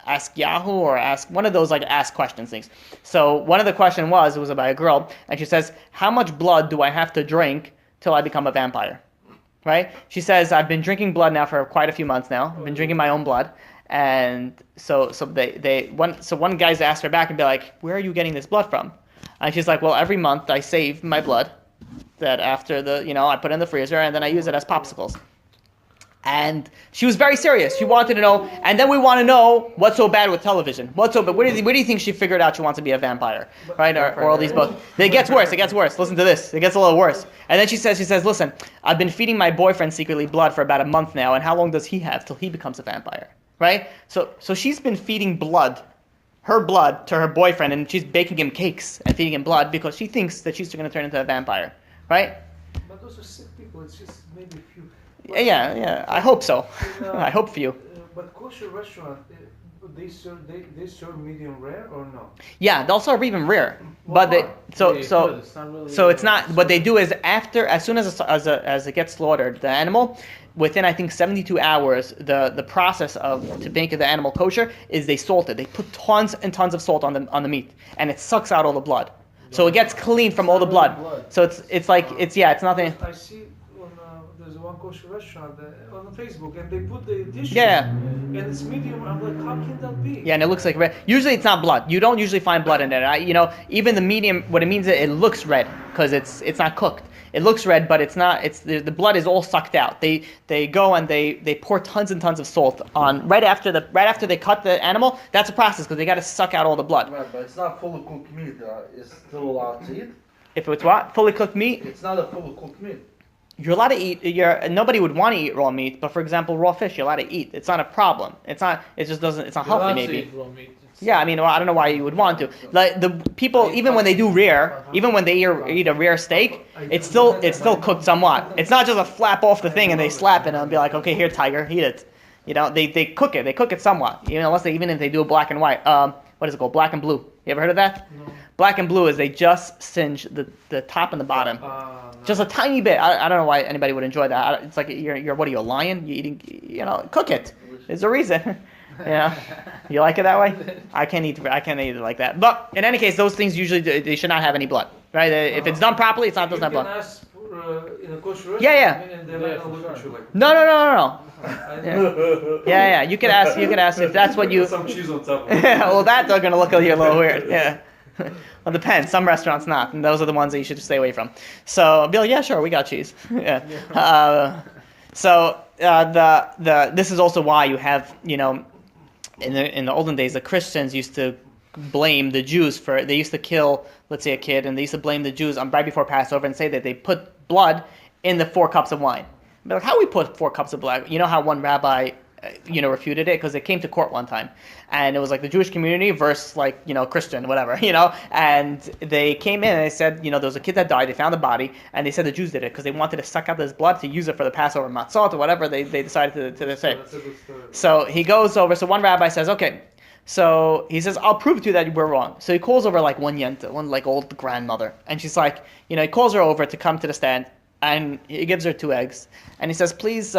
Ask Yahoo or Ask one of those like ask questions things. So one of the question was about a girl, and she says, "How much blood do I have to drink till I become a vampire?" Right? She says, "I've been drinking blood now for quite a few months now. I've been drinking my own blood." And so one guy's asked her back and be like, "Where are you getting this blood from?" And she's like, "Well, every month I save my blood that after I put it in the freezer and then I use it as popsicles." And she was very serious. She wanted to know, and then we want to know what's so bad with television. Where do you think she figured out she wants to be a vampire, right? Or all these books. It gets worse. Listen to this. It gets a little worse. And then she says, "Listen, I've been feeding my boyfriend secretly blood for about a month now, and how long does he have till he becomes a vampire?" Right? So she's been feeding her blood to her boyfriend, and she's baking him cakes and feeding him blood because she thinks that she's going to turn into a vampire, right? But those are sick people. It's just maybe a few. Yeah. I hope so. I hope for you. But kosher restaurant, they serve medium rare or no? Yeah, they'll serve even rare. But it's not. What they do is as soon as it gets slaughtered, the animal, within I think 72 hours, the process to make the animal kosher is they salt it. They put tons and tons of salt on the meat, and it sucks out all the blood. So it gets clean from all the blood. So it's nothing. I see there's one kosher restaurant on Facebook, and they put the dishes. Yeah. And it's medium. I'm like, how can that be? Yeah, and it looks like red. Usually it's not blood. You don't usually find blood in it. Even the medium, what it means is it looks red because it's not cooked. It looks red, but it's not. It's the blood is all sucked out. They go and they pour tons and tons of salt on right after they cut the animal. That's a process because they got to suck out all the blood. Right, but it's not fully cooked meat. It's still allowed to eat. If it's what? Fully cooked meat? It's not a fully cooked meat. You're allowed to eat. Nobody would want to eat raw meat, but for example, raw fish, you're allowed to eat. It's not a problem. It's not. It just doesn't. It's not healthy, maybe. Yeah, I don't know why you would want to. Like the people, even when they do rare, even when they eat a rare steak, it's still cooked somewhat. It's not just a flap off the thing and they slap it and be like, okay, here, tiger, eat it. They cook it. They cook it somewhat. Even if they do a black and white. What is it called? Black and blue. You ever heard of that? No. Black and blue is they just singe the top and the bottom. Just a tiny bit. I don't know why anybody would enjoy that. It's like you're what are you, a lion? You eating? Cook it. There's a reason. You like it that way? I can't eat it like that. But in any case, those things usually they should not have any blood, right? If it's done properly, it doesn't have blood. Ask in a kosher restaurant. Yeah. And they're not gonna look at you like. No. Yeah. You could ask if that's what you. Some cheese on top. Well, that they're gonna look at you a little weird. Yeah. Well, it depends. Some restaurants not, and those are the ones that you should stay away from. So I'll be like, yeah, sure, we got cheese. Yeah. This is also why you have in the olden days the Christians used to blame the Jews they used to kill, let's say, a kid, and they used to blame the Jews on right before Passover and say that they put blood in the 4 cups of wine. But like, how we put 4 cups of blood? You know how one rabbi, refuted it? Because they came to court one time, and it was like the Jewish community versus like, Christian, whatever, and they came in and they said, there was a kid that died, they found the body, and they said the Jews did it because they wanted to suck out this blood to use it for the Passover matzot or whatever they decided to say. That's a good story. So he goes over, so one rabbi says, okay, so he says, I'll prove to you that we're wrong. So he calls over like one yenta, one like old grandmother, and she's like, he calls her over to come to the stand, and he gives her 2 eggs, and he says, please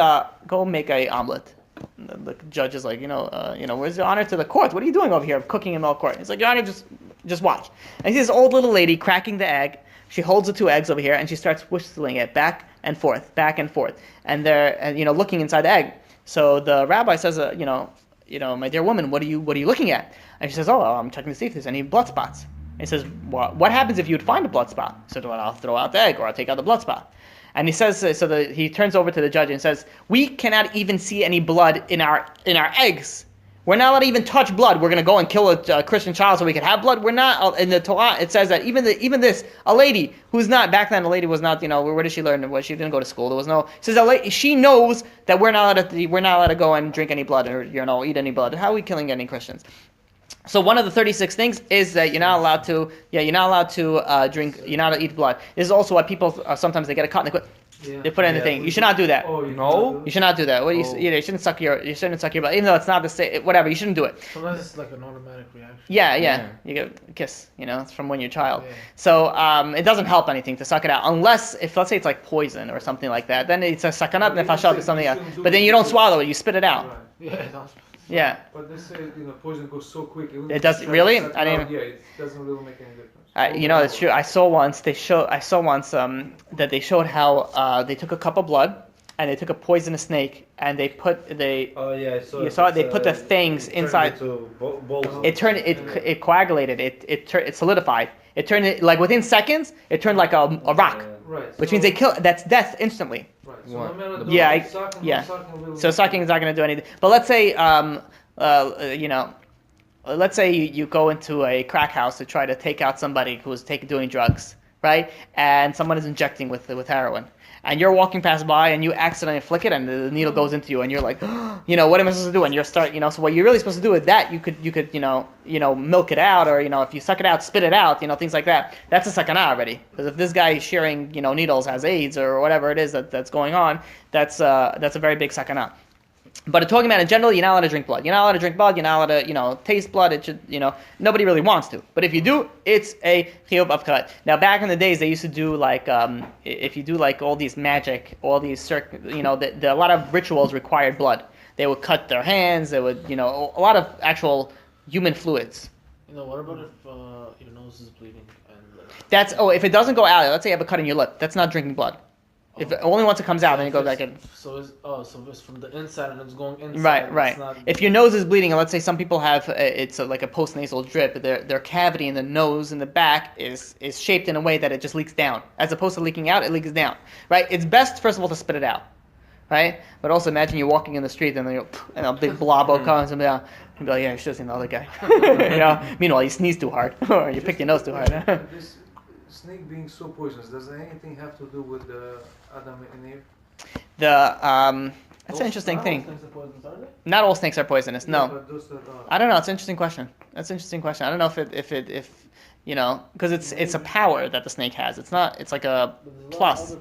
go make a omelet. The judge is like, where's your honor to the court? What are you doing over here, cooking in the court? He's like, your honor, just watch. And he sees this old little lady cracking the egg. She holds the 2 eggs over here, and she starts whistling it back and forth, and they're, looking inside the egg. So the rabbi says, my dear woman, what are you looking at? And she says, I'm checking to see if there's any blood spots. And he says, what happens if you would find a blood spot? He says, well, I'll throw out the egg, or I'll take out the blood spot. And he says, he turns over to the judge and says, we cannot even see any blood in our eggs. We're not allowed to even touch blood. We're going to go and kill a Christian child so we can have blood. We're not, in the Torah, it says that even this, a lady who's not, back then a lady was not, where did she learn? Well, she didn't go to school. There was no, it says she knows that we're not allowed to go and drink any blood or, eat any blood. How are we killing any Christians? So one of the 36 things is that you're not allowed to drink, you're not allowed to eat blood. This is also why people sometimes they get a cut and they they put it in the thing. You should not do that. Oh, You should not do that. What do you shouldn't suck your blood, even though it's not the same. Whatever, you shouldn't do it. Sometimes it's like an automatic reaction. Yeah. You get a kiss. It's from when you're a child. Yeah. So it doesn't help anything to suck it out, unless if let's say it's like poison or something like that. Then it's a sakanat nefashot or something else. But then you don't swallow it. You spit it out. Right. Yeah, that's Yeah. But they say poison goes so quick. It does really? I didn't. Yeah, it doesn't really make any difference. It's true. I saw once that they showed how they took a cup of blood and they took a poisonous snake and they Oh yeah, I saw you it. saw it. They put the things inside. It coagulated. It solidified. It turned it like within seconds. It turned like a rock, Right. which means they kill. That's death instantly. Right. So no matter Yeah, will So sucking is not going to do anything. But let's say let's say you go into a crack house to try to take out somebody who's doing drugs, right? And someone is injecting with heroin. And you're walking past by and you accidentally flick it and the needle goes into you and you're like, what am I supposed to do? And so what you're really supposed to do with that, you could milk it out, or if you suck it out, spit it out, things like that. That's a sakana already. Because if this guy sharing, needles has AIDS or whatever it is that's going on, that's a very big sakana. But talking about in general, you're not allowed to drink blood. You're not allowed to drink blood. You're not allowed to, taste blood. It should, nobody really wants to. But if you do, it's a chiyuv of karet. Now, back in the days, they used to do like, if you do like all these magic, all these a lot of rituals required blood. They would cut their hands. They would, a lot of actual human fluids. What about if your nose is bleeding and? If it doesn't go out, let's say you have a cut in your lip, that's not drinking blood. If only once it comes out, then you go back in. So it's from the inside and it's going inside. Right. It's not... If your nose is bleeding, and let's say some people have like a postnasal drip, their cavity in the nose in the back is shaped in a way that it just leaks down, as opposed to leaking out, it leaks down. Right? It's best first of all to spit it out. Right? But also imagine you're walking in the street and a big blob comes and you'll be like, yeah, you should have seen the other guy. Meanwhile, you sneeze too hard or you pick your nose too hard. This snake being so poisonous, does anything have to do with Adam and Eve? That's an interesting thing. Not all snakes are poisonous. No. But those that are. I don't know. It's an interesting question. I don't know if because it's a power that the snake has. It's not. It's like a plus.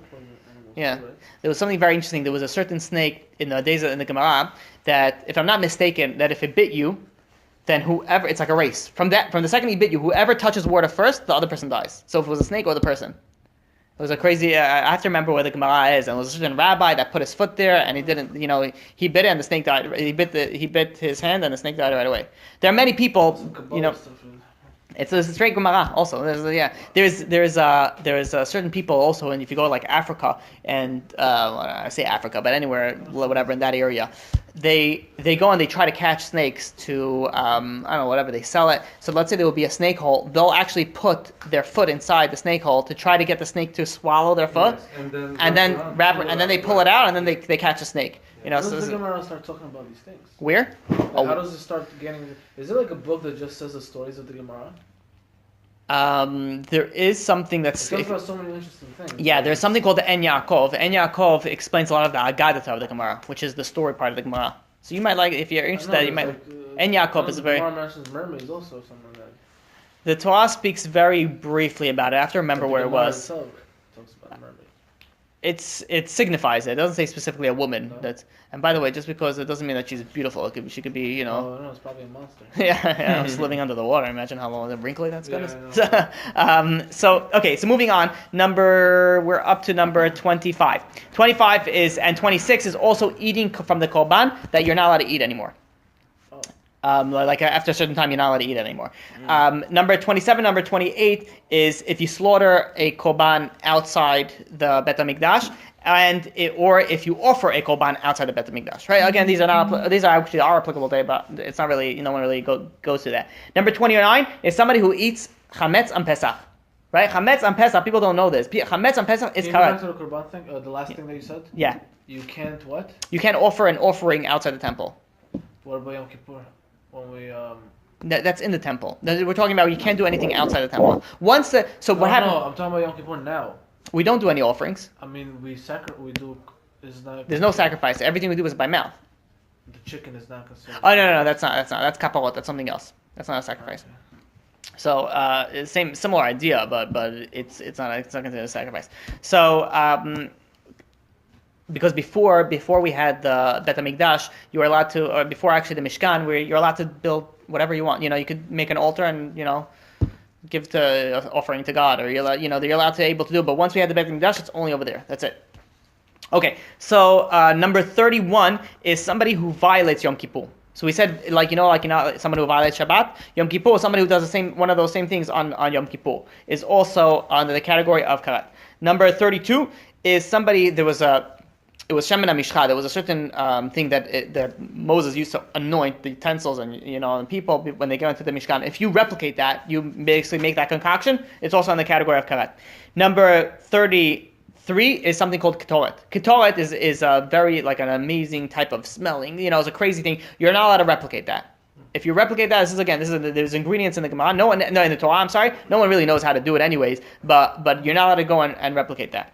Yeah. There was something very interesting. There was a certain snake in the days in the Gemara that, if I'm not mistaken, that if it bit you, then whoever, it's like a race. From the second he bit you, whoever touches water first, the other person dies. So if it was a snake or the person. It was a crazy, I have to remember where the Gemara is, and it was a certain rabbi that put his foot there, and he didn't, he bit it and the snake died. He bit his hand and the snake died right away. There are many people, it's a straight Gemara also. There's certain people also, and if you go to like Africa, and I say Africa, but anywhere, whatever, in that area, they go and they try to catch snakes to, I don't know, whatever, they sell it. So let's say there will be a snake hole. They'll actually put their foot inside the snake hole to try to get the snake to swallow their foot, Yes. And then and then they pull it out, and then they catch a snake. Yeah. You know, How does the Gemara start talking about these things? where? Like, Oh. how does it start getting? Is it like a book that just says the stories of the Gemara? There is something It that's talks about so many interesting things. yeah. There's something called the En Yaakov. En Yaakov explains a lot of the Agadah of the Gemara, which is the story part of the Gemara. So you might like, if you're interested, you might. En Yaakov is very. The Gemara mentions mermaids also, something like that. The Torah speaks very briefly about it. I have to remember But the where it Gemara was. itself talks about mermaids. It signifies it. It doesn't say specifically a woman. No. That's, and by the way, just because it doesn't mean that she's beautiful. She could be, you know. Oh no, it's probably a monster. Yeah, I'm just living under the water. Imagine how long wrinkly that's Yeah, gonna. So moving on. We're up to number 25. 25 is, and 26 is also eating from the koban that you're not allowed to eat anymore. Like after a certain time, you're not allowed to eat it anymore. Number 27, number 28 is if you slaughter a koban outside the Beit HaMikdash, or if you offer a koban outside the Beit HaMikdash. Right? Again, these are actually applicable today, but it's not really, no one really goes to that. Number 29 is somebody who eats chametz on Pesach. Right? Chametz on Pesach, people don't know this. Chametz on Pesach is Can you go back karet. to the Korban thing? The last thing that you said? Yeah. You can't what? You can't offer an offering outside the temple. What about Yom Kippur? When we That's in the temple. We're talking about you can't do anything outside the temple. What happened? No, I'm talking about Yom Kippur now. We don't do any offerings. I mean, we do. Is not. There's no sacrifice. Everything we do is by mouth. The chicken is not considered. Oh no, that's not. That's kaparot. That's something else. That's not a sacrifice. Okay. So similar idea, but it's not considered a sacrifice. So because before we had the Beit HaMikdash, you were allowed to, or before actually the Mishkan, where you're allowed to build whatever you want. You know, you could make an altar and give the offering to God, or you're allowed to able to do it. But once we had the Beit HaMikdash, it's only over there. That's it. Okay, so number 31 is somebody who violates Yom Kippur. So we said, someone who violates Shabbat. Yom Kippur, somebody who does one of those same things on Yom Kippur, is also under the category of Karet. Number 32 is somebody, it was Shemen HaMishcha. There was a certain thing that Moses used to anoint the utensils and people when they go into the Mishkan. If you replicate that, you basically make that concoction. It's also in the category of Karet. Number 33 is something called Ketoret. Ketoret is a very an amazing type of smelling. It's a crazy thing. You're not allowed to replicate that. If you replicate that, there's ingredients in the Gemara. In the Torah. I'm sorry. No one really knows how to do it anyways. But you're not allowed to go and replicate that.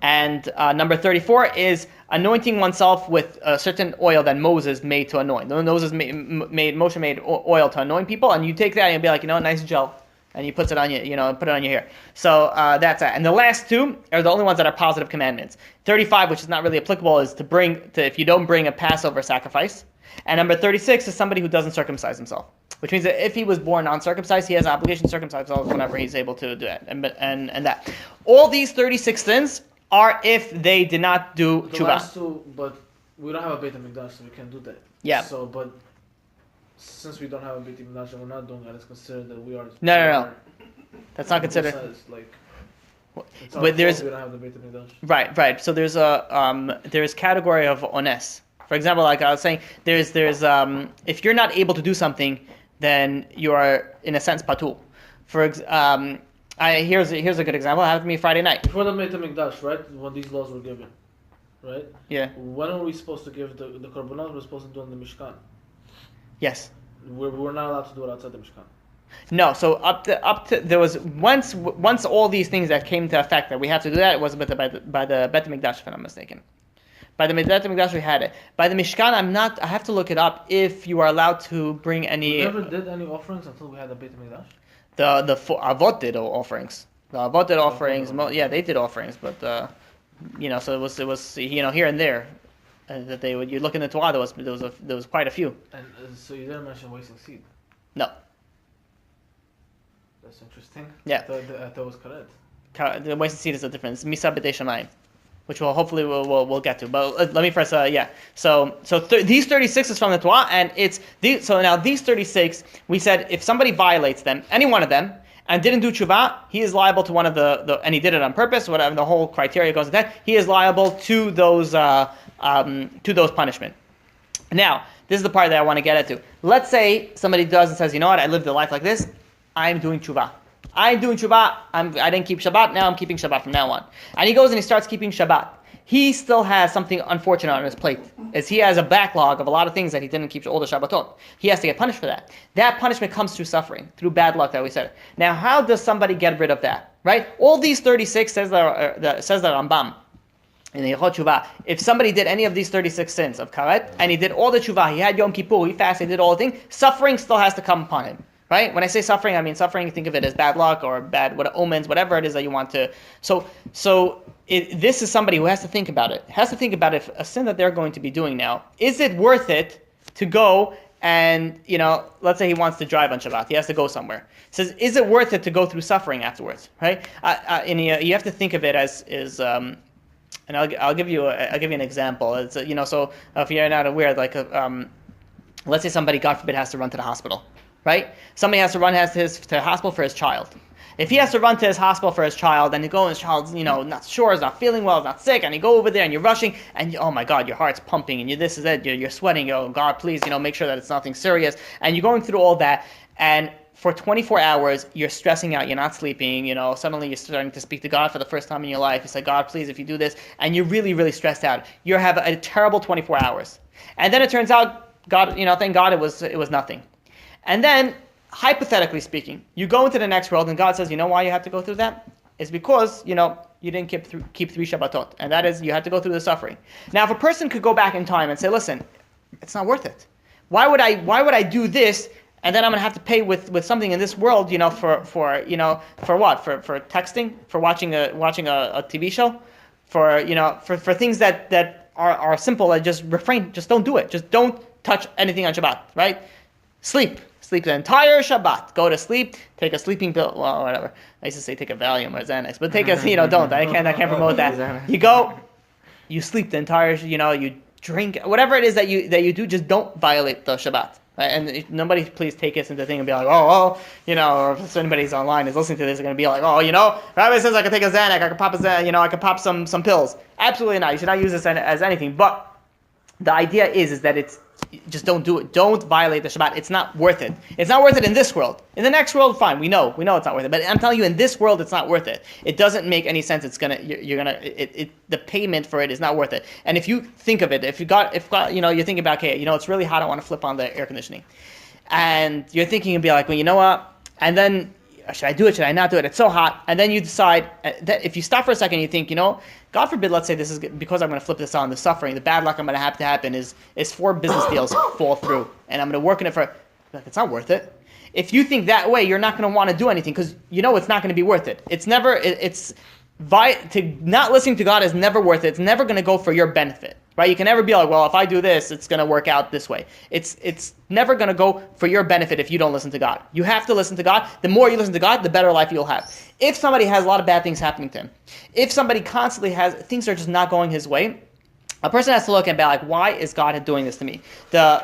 And number 34 is anointing oneself with a certain oil that Moses made to anoint. Moshe made oil to anoint people, and you take that and you'll be like, nice gel, and you put it on put it on your hair. So that's that. And the last two are the only ones that are positive commandments. 35, which is not really applicable, is if you don't bring a Passover sacrifice. And number 36 is somebody who doesn't circumcise himself, which means that if he was born non-circumcised, he has an obligation to circumcise himself whenever he's able to do that. And that. All these 36 sins are if they did not do The tshuva. last two, but we don't have a Beit HaMikdash, so we can't do that. Yeah. So, but since we don't have a Beit HaMikdash and we're not doing that, it's considered that we are. No. That's not considered. But there's we don't have the Beit HaMikdash. right. So there's category of ones. For example, like I was saying, there's if you're not able to do something, then you are in a sense patur. Here's a good example. It happened to me Friday night. Before the Beit HaMikdash, right? When these laws were given, right? Yeah. When are we supposed to give the korbanot? We're supposed to do in the Mishkan. Yes. We're not allowed to do it outside the Mishkan. No. So up to there was once all these things that came to effect that we have to do that. It was by the Beit HaMikdash, if I'm not mistaken. By the Beit HaMikdash we had it. By the Mishkan, I have to look it up if you are allowed to bring any. We never did any offerings until we had the Beit HaMikdash. The Avot did offerings. The Avot did offerings. Yeah, they did offerings, but so it was here and there that they would. You look in the Torah, there was quite a few. And so you didn't mention wasting seed. No. That's interesting. Yeah. I thought it was Karet. The wasted seed is a difference. Misa b'tei shamayim, which we'll get to. But let me first, So these 36 is from the Torah, and so now these 36, we said if somebody violates them, any one of them, and didn't do tshuva, he is liable to one of the and he did it on purpose, whatever the whole criteria goes into that, he is liable to those punishment. Now, this is the part that I want to get into. Let's say somebody does and says, you know what, I lived a life like this, I'm doing tshuva. I didn't keep Shabbat, now I'm keeping Shabbat from now on. And he goes and he starts keeping Shabbat. he still has something unfortunate on his plate, as he has a backlog of a lot of things that he didn't keep all the Shabbatot. He has to get punished for that. That punishment comes through suffering, through bad luck that we said. Now, how does somebody get rid of that? Right? All these 36 says the Rambam in the Hilchot Tshuva. If somebody did any of these 36 sins of Karet, and he did all the Tshuva, he had Yom Kippur, he fasted, he did all the things, suffering still has to come upon him. Right? When I say suffering, I mean suffering. Think of it as bad luck or bad omens, whatever it is that you want to. This is somebody who has to think about it. Has to think about if a sin that they're going to be doing now, is it worth it to go and, let's say he wants to drive on Shabbat. He has to go somewhere. Says, is it worth it to go through suffering afterwards? Right? And you have to think of it as and I'll give you an example. It's so if you're not aware, let's say somebody, God forbid, has to run to the hospital. Right? Somebody has to run to the hospital for his child. If he has to run to his hospital for his child, and you go and his child's, not sure, is not feeling well, is not sick, and you go over there and you're rushing, and oh my God, your heart's pumping, and this is it, you're sweating, oh God, please, make sure that it's nothing serious, and you're going through all that, and for 24 hours, you're stressing out, you're not sleeping, suddenly you're starting to speak to God for the first time in your life. You say, God, please, if you do this, and you're really, really stressed out. You have a terrible 24 hours. And then it turns out, God, thank God it was nothing. And then, hypothetically speaking, you go into the next world and God says, you know why you have to go through that? It's because, you didn't keep 3 Shabbatot. And that is, you had to go through the suffering. Now, if a person could go back in time and say, listen, it's not worth it. Why would I do this, and then I'm going to have to pay with something in this world, for what? For texting? For watching a TV show? For things that are simple, and just refrain, just don't do it. Just don't touch anything on Shabbat, right? Sleep the entire Shabbat. Go to sleep. Take a sleeping pill. Well, whatever. I used to say take a Valium or Xanax, but take a don't. I can't promote that. You go. You sleep the entire. You drink whatever it is that you do. Just don't violate the Shabbat. Right? And nobody please take us into the thing and be like, or if anybody's online is listening to this, they're going to be like, Rabbi says I can take a Xanax. I can pop I can pop some pills. Absolutely not. You should not use this as anything. But the idea is that it's. Just don't do it. Don't violate the Shabbat. It's not worth it. It's not worth it in this world. In the next world, fine. We know it's not worth it. But I'm telling you, in this world, it's not worth it. It doesn't make any sense. The payment for it is not worth it. And if you think of it, if you're thinking about, okay, it's really hot. I want to flip on the air conditioning, and you're thinking and be like, well, you know what? And then should I do it? Should I not do it? It's so hot. And then you decide that if you stop for a second, you think, God forbid, let's say this is because I'm going to flip this on, the suffering, the bad luck I'm going to have to happen is 4 business deals fall through, and I'm going to work in it for, it's not worth it. If you think that way, you're not going to want to do anything because it's not going to be worth it. To not listening to God is never worth it. It's never going to go for your benefit, right? You can never be like, well, if I do this, it's going to work out this way. It's never going to go for your benefit if you don't listen to God. You have to listen to God. The more you listen to God, the better life you'll have. If somebody has a lot of bad things happening to him, if somebody constantly has, things are just not going his way, a person has to look and be like, why is God doing this to me? The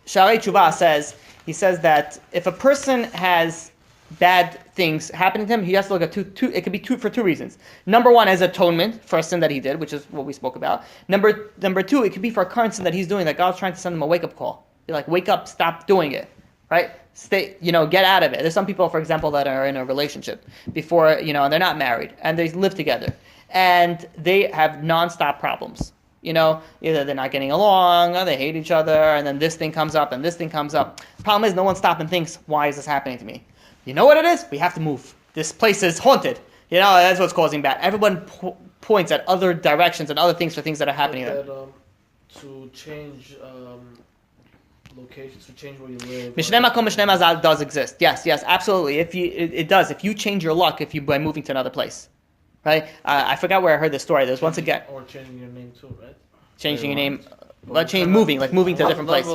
Shalei Tshuva says that if a person has bad things happening to him, he has to look at two. It could be for 2 reasons. Number 1 is atonement for a sin that he did, which is what we spoke about. Number 2, it could be for a current sin that he's doing that God's trying to send him a wake-up call. You're like, wake up, stop doing it, right? Stay, get out of it. There's some people, for example, that are in a relationship before, and they're not married, and they live together, and they have non-stop problems. Either they're not getting along, or they hate each other, and then this thing comes up, and this thing comes up. Problem is, no one stops and thinks, why is this happening to me? You know what it is? We have to move. This place is haunted. That's what's causing bad. Everyone points at other directions and other things for things that are happening there. To change locations, to change where you live. Mishneh Makom, Mishneh Mazal does exist. Yes, absolutely. It does. If you change your luck, by moving to another place, right? I forgot where I heard this story. There's once again. Or changing your name too, right? Changing your name. Moving to a different place.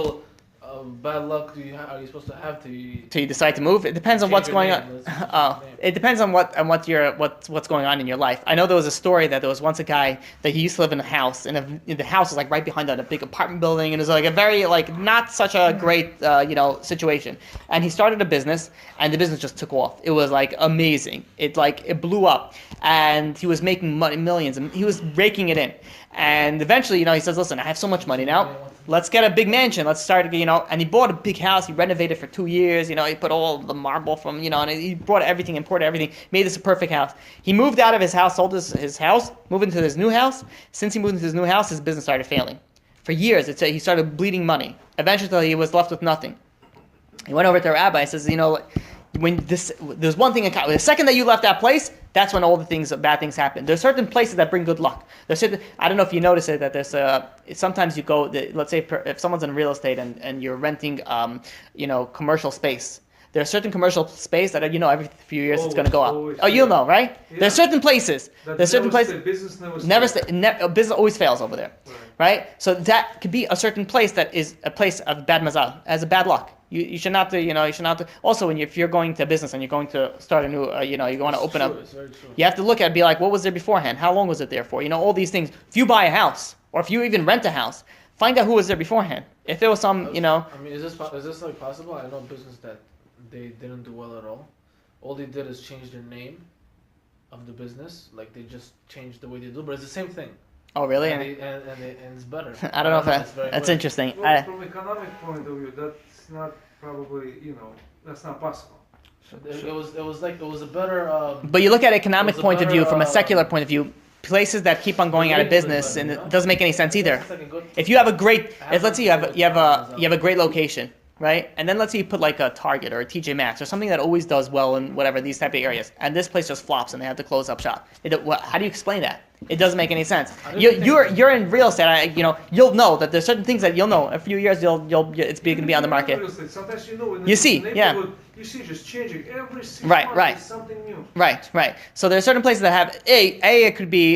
Bad luck are you supposed to have to you decide to move? It depends on what's going on. It depends on what's going on in your life. I know there was a story that there was once a guy that he used to live in a house, and the house was like right behind a big apartment building, and it was like a very not such a great situation. And he started a business, and the business just took off. It was like amazing. It blew up, and he was making money, millions, and he was raking it in. And eventually, he says, "Listen, I have so much money now." let's get a big mansion. Let's start, and he bought a big house. He renovated for 2 years. He put all the marble from, and he brought everything, imported everything, made this a perfect house. He moved out of his house, sold his house, moved into his new house. Since he moved into his new house, his business started failing. For years, he started bleeding money. Eventually, he was left with nothing. He went over to a rabbi and says, there's one thing in common. The second that you left that place, that's when all the bad things happen. There's certain places that bring good luck. I don't know if you notice it, that there's sometimes you go, let's say if someone's in real estate and you're renting, commercial space. There's certain commercial space that, every few years it's going to go up. Oh, you'll know, right? Yeah. There's certain places. There's certain places. Business business always fails over there, right? So that could be a certain place that is a place of bad mazal, as a bad luck. You should not do, you should not do. Also, if you're going to business and you're going to start a new, you want to open up, you have to look at it, be like, what was there beforehand? How long was it there for? All these things. If you buy a house, or if you even rent a house, find out who was there beforehand. If there was some, I mean, is this like possible? I know business that they didn't do well at all. All they did is change their name of the business. Like they just changed the way they do, but it's the same thing. Oh, really? And it's better. I don't know if that's interesting. Well, from economic point of view, that's not probably, that's not possible. It was a better. But you look at economic point of view, from a secular point of view, places that keep on going out of business, and it doesn't make any sense either. If you have a great, let's say you have a great location, right? And then let's say you put like a Target or a TJ Maxx or something that always does well in whatever these type of areas, and this place just flops and they have to close up shop. How do you explain that? It doesn't make any sense. You're in real estate. You'll know that there's certain things that you'll know. In a few years, it's going to be on the market. Sometimes you see, yeah. You see, just changing every 6 months is something new. Right. So there are certain places that have it could be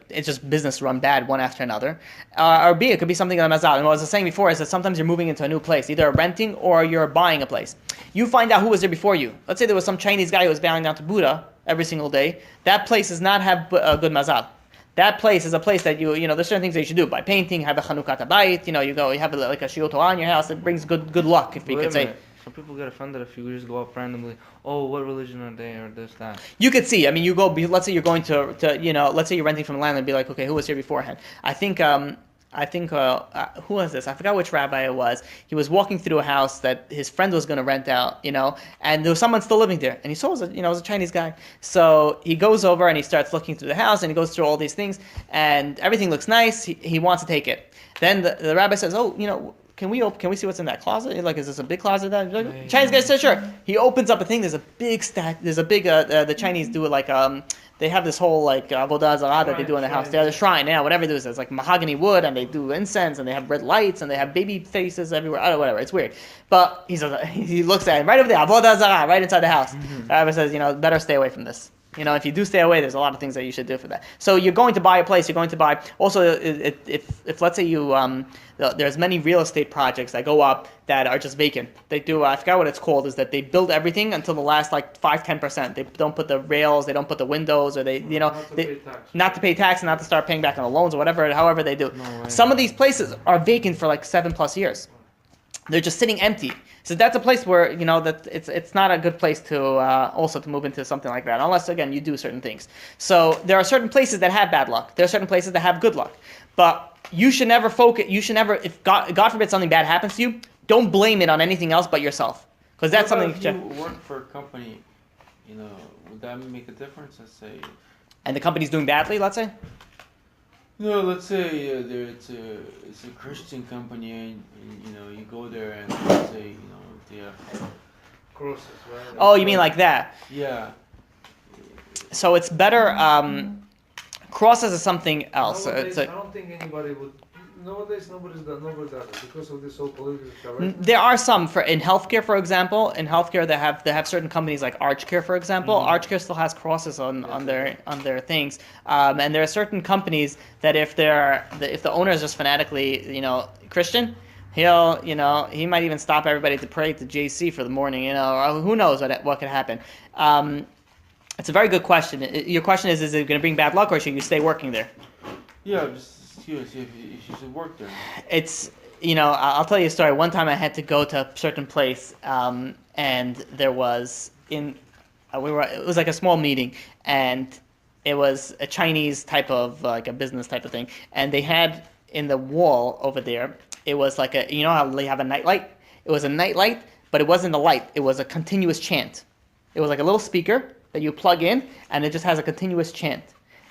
it's just business run bad one after another, or B, it could be something on Mazal. And what I was saying before is that sometimes you're moving into a new place, either renting or you're buying a place. You find out who was there before you. Let's say there was some Chinese guy who was bowing down to Buddha every single day. That place does not have a good Mazal. That place is a place that there's certain things that you should do. By painting, have a Chanukah Bayit, you have like a Shiur Torah in your house. It brings good luck, if you could say. Some people get offended if you just go up randomly. Oh, what religion are they, or this, that? You could see. I mean, you go. Let's say you're going to let's say you're renting from a landlord and be like, okay, who was here beforehand? I think who was this? I forgot which rabbi it was. He was walking through a house that his friend was going to rent out, and there was someone still living there, and he saw it was a Chinese guy. So he goes over and he starts looking through the house, and he goes through all these things, and everything looks nice. He wants to take it. Then the rabbi says, oh, Can we see what's in that closet? Like, is this a big closet? Like, Chinese guy says, sure. He opens up a thing. There's a big the Chinese do it like, they have this whole like avodah zarah that they do in the house. They have a shrine, whatever it is. It's like mahogany wood, and they do incense, and they have red lights, and they have baby faces everywhere. I don't know, whatever. It's weird. But he looks at him right over there, avodah zarah, right inside the house. The rabbi says, better stay away from this. If you do stay away, there's a lot of things that you should do for that. So you're going to buy a place. You're going to buy. Also, if let's say there's many real estate projects that go up that are just vacant. They do. I forgot what it's called. Is that they build everything until the last like 5-10%. They don't put the rails. They don't put the windows, or not to pay tax and not to start paying back on the loans or whatever. However they do. No way. Some of these places are vacant for like 7+ years. They're just sitting empty. So that's a place where that it's not a good place to also to move into something like that, unless again you do certain things. So there are certain places that have bad luck. There are certain places that have good luck. But you should never focus. You should never, if God forbid something bad happens to you, don't blame it on anything else but yourself, because that's something. If you work for a company, would that make a difference? Let's say. And the company's doing badly, let's say. No, let's say it's a Christian company, and you go there and let's say they have Crosses, right? Oh, you mean like that? Yeah. So it's better. Crosses is something else. Nowadays, I don't think anybody would. Nowadays, nobody does it because of this whole political correctness. There are some in healthcare, for example. In healthcare, they have certain companies like ArchCare, for example. Mm-hmm. ArchCare still has crosses on their things, and there are certain companies that if the owner is just fanatically Christian, he might even stop everybody to pray to JC for the morning, or who knows what could happen. It's a very good question. Your question is it going to bring bad luck, or should you stay working there? Yeah, just curious if you should work there. It's, I'll tell you a story. One time I had to go to a certain place, and there was it was like a small meeting, and it was a Chinese type of, like a business type of thing, and they had in the wall over there, it was like you know how they have a night light? It was a night light, but it wasn't a light. It was a continuous chant. It was like a little speaker that you plug in, and it just has a continuous chant.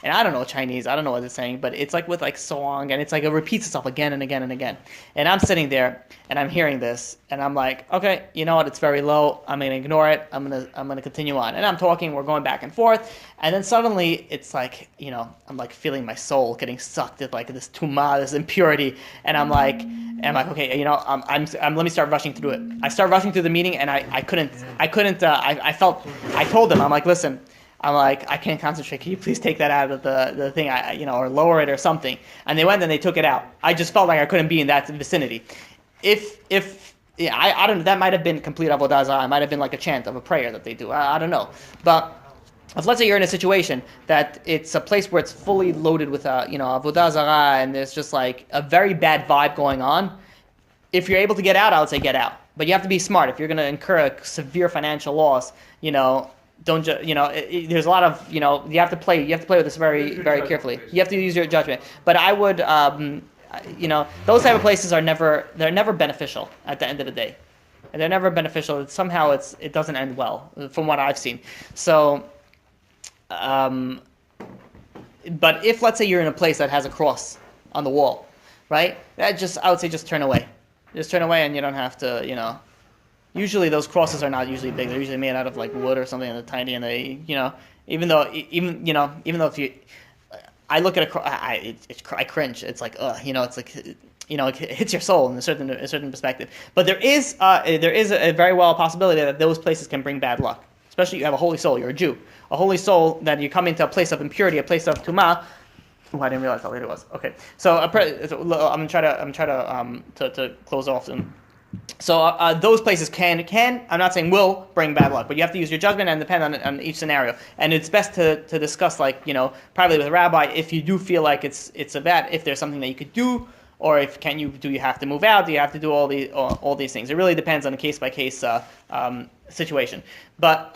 And I don't know Chinese, I don't know what it's saying, but it's like with like song, and it's like it repeats itself again and again and again. And I'm sitting there, and I'm hearing this, and I'm like, okay, you know what? It's very low. I'm gonna ignore it. I'm gonna continue on. And I'm talking. We're going back and forth, and then suddenly it's like, you know, I'm like feeling my soul getting sucked at like this tuma, this impurity, and I'm like, okay, you know, I'm let me start rushing through it. I start rushing through the meeting, and I couldn't. I told them, I'm like, listen. I'm like, I can't concentrate. Can you please take that out of the thing, or lower it or something? And they went and they took it out. I just felt like I couldn't be in that vicinity. I don't know, that might have been complete avodah zarah. It might have been like a chant of a prayer that they do. I don't know. But if let's say you're in a situation that it's a place where it's fully loaded with avodah zarah, and there's just like a very bad vibe going on, if you're able to get out, I would say get out. But you have to be smart. If you're going to incur a severe financial loss, don't there's a lot of, you have to play with this very, very carefully. You have to use your judgment. But I would, those type of places they're never beneficial at the end of the day. And they're never beneficial. Somehow it doesn't end well, from what I've seen. So, but if let's say you're in a place that has a cross on the wall, right? I would say just turn away. Just turn away, and you don't have to, Usually those crosses are not usually big. They're usually made out of like wood or something, and they're tiny. And they, even though if you, I look at a cross, I cringe. It's like, it's like, it hits your soul in a certain perspective. But there is a very well possibility that those places can bring bad luck. Especially you have a holy soul. You're a Jew, a holy soul that you come into a place of impurity, a place of tumah. Oh, I didn't realize how late it was. Okay, so I'm gonna try to close off soon. So those places can I'm not saying will bring bad luck, but you have to use your judgment and depend on each scenario. And it's best to discuss, like, privately with a rabbi, if you do feel like it's a bad, if there's something that you could do, or do you have to move out? Do you have to do all these things? It really depends on a case by case situation. But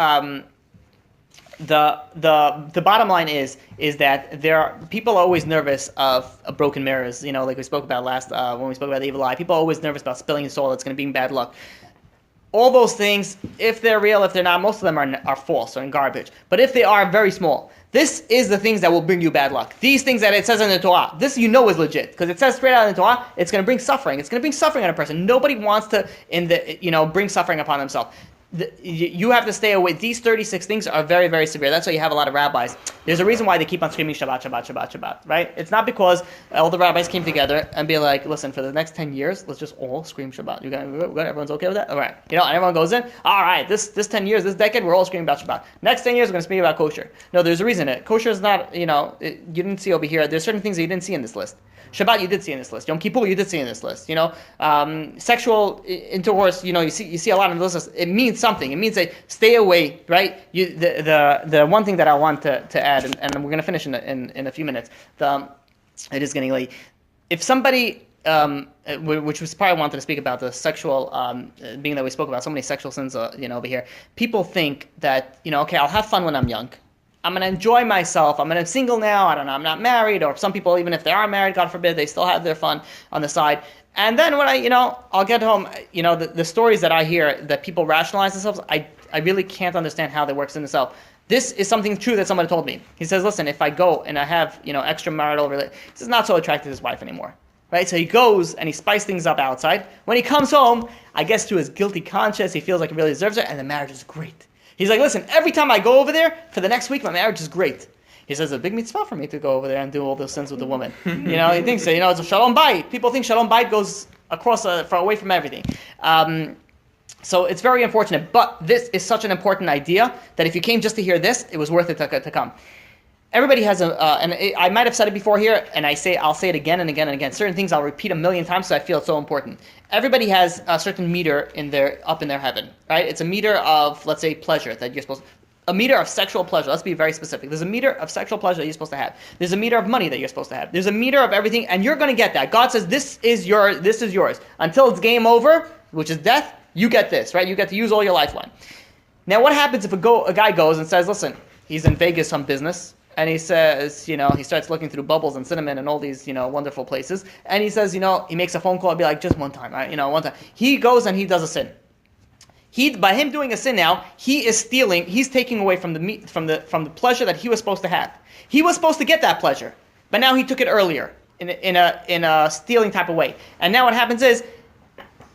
the bottom line is that people are always nervous of broken mirrors. Like we spoke about last when we spoke about the evil eye. People are always nervous about spilling soil that's going to bring bad luck. All those things, if they're real, if they're not, most of them are false or in garbage. But if they are very small, this is the things that will bring you bad luck. These things that it says in the Torah, this is legit, because it says straight out in the Torah, it's going to bring suffering. It's going to bring suffering on a person. Nobody wants to bring suffering upon themselves. You have to stay away. These 36 things are very, very severe. That's why you have a lot of rabbis. There's a reason why they keep on screaming Shabbat, Shabbat, Shabbat, Shabbat, right? It's not because all the rabbis came together and be like, listen, for the next 10 years, let's just all scream Shabbat. Everyone's okay with that? All right. And everyone goes in, all right, this 10 years, this decade, we're all screaming about Shabbat. Next 10 years, we're going to speak about kosher. No, there's a reason. Kosher is not, you didn't see over here. There's certain things that you didn't see in this list. Shabbat you did see in this list. Yom Kippur you did see in this list. Sexual intercourse. You see a lot in this list. It means something. It means that stay away, right? The one thing that I want to add, and we're going to finish in a few minutes. It is getting late. If somebody, which was probably wanted to speak about the sexual, being that we spoke about so many sexual sins, over here. People think that okay, I'll have fun when I'm young. I'm going to enjoy myself. I'm single now. I don't know. I'm not married. Or some people, even if they are married, God forbid, they still have their fun on the side. And then when I'll get home, the stories that I hear that people rationalize themselves, I really can't understand how that works in itself. This is something true that somebody told me. He says, listen, if I go and I have, extramarital relations, he's not so attracted to his wife anymore. Right? So he goes and he spices things up outside. When he comes home, I guess through his guilty conscience, he feels like he really deserves it, and the marriage is great. He's like, listen, every time I go over there, for the next week, my marriage is great. He says, it's a big mitzvah for me to go over there and do all those sins with the woman. He thinks, it's a shalom bayit. People think shalom bayit goes across, away from everything. So it's very unfortunate. But this is such an important idea that if you came just to hear this, it was worth it to come. Everybody has I might have said it before here, and I'll say it again and again and again. Certain things I'll repeat a million times, so I feel it's so important. Everybody has a certain meter up in their heaven, right? It's a meter of, let's say, pleasure that you're supposed to. A meter of sexual pleasure. Let's be very specific. There's a meter of sexual pleasure that you're supposed to have. There's a meter of money that you're supposed to have. There's a meter of everything, and you're going to get that. God says this is yours. Until it's game over, which is death, you get this, right? You get to use all your lifeline. Now, what happens if a guy goes and says, listen, he's in Vegas on business, and he says, he starts looking through Bubbles and Cinnamon and all these, wonderful places, and he says, he makes a phone call, and be like, just one time, one time. He goes and he does a sin. By him doing a sin now, he is stealing. He's taking away from the pleasure that he was supposed to have. He was supposed to get that pleasure, but now he took it earlier in a stealing type of way. And now what happens is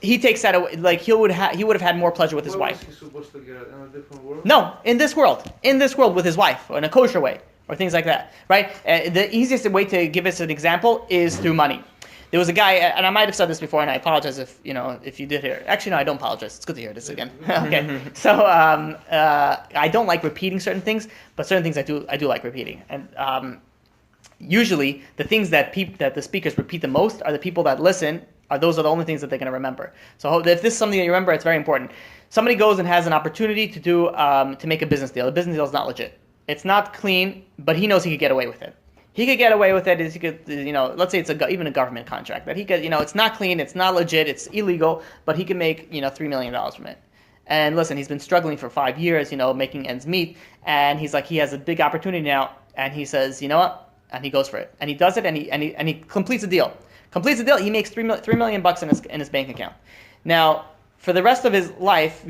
he takes that away. Like he would have had more pleasure with his wife. Was he supposed to get it in a different world? No, in this world with his wife, or in a kosher way, or things like that, right? The easiest way to give us an example is through money. There was a guy, and I might have said this before, and I apologize if you did hear it. Actually, no, I don't apologize. It's good to hear this again. Okay, so I don't like repeating certain things, but certain things I do like repeating. And usually, the things that the speakers repeat the most are the people that listen. Those are the only things that they're going to remember. So if this is something that you remember, it's very important. Somebody goes and has an opportunity to make a business deal. The business deal is not legit. It's not clean, but he knows he could get away with it. He could get away with it. He could, let's say it's even a government contract that he could, it's not clean, it's not legit, it's illegal, but he can make, $3 million from it. And listen, he's been struggling for 5 years, making ends meet, and he's like, he has a big opportunity now, and he says, you know what? And he goes for it, and he does it, and he completes the deal. He makes $3 million bucks in his bank account. Now, for the rest of his life,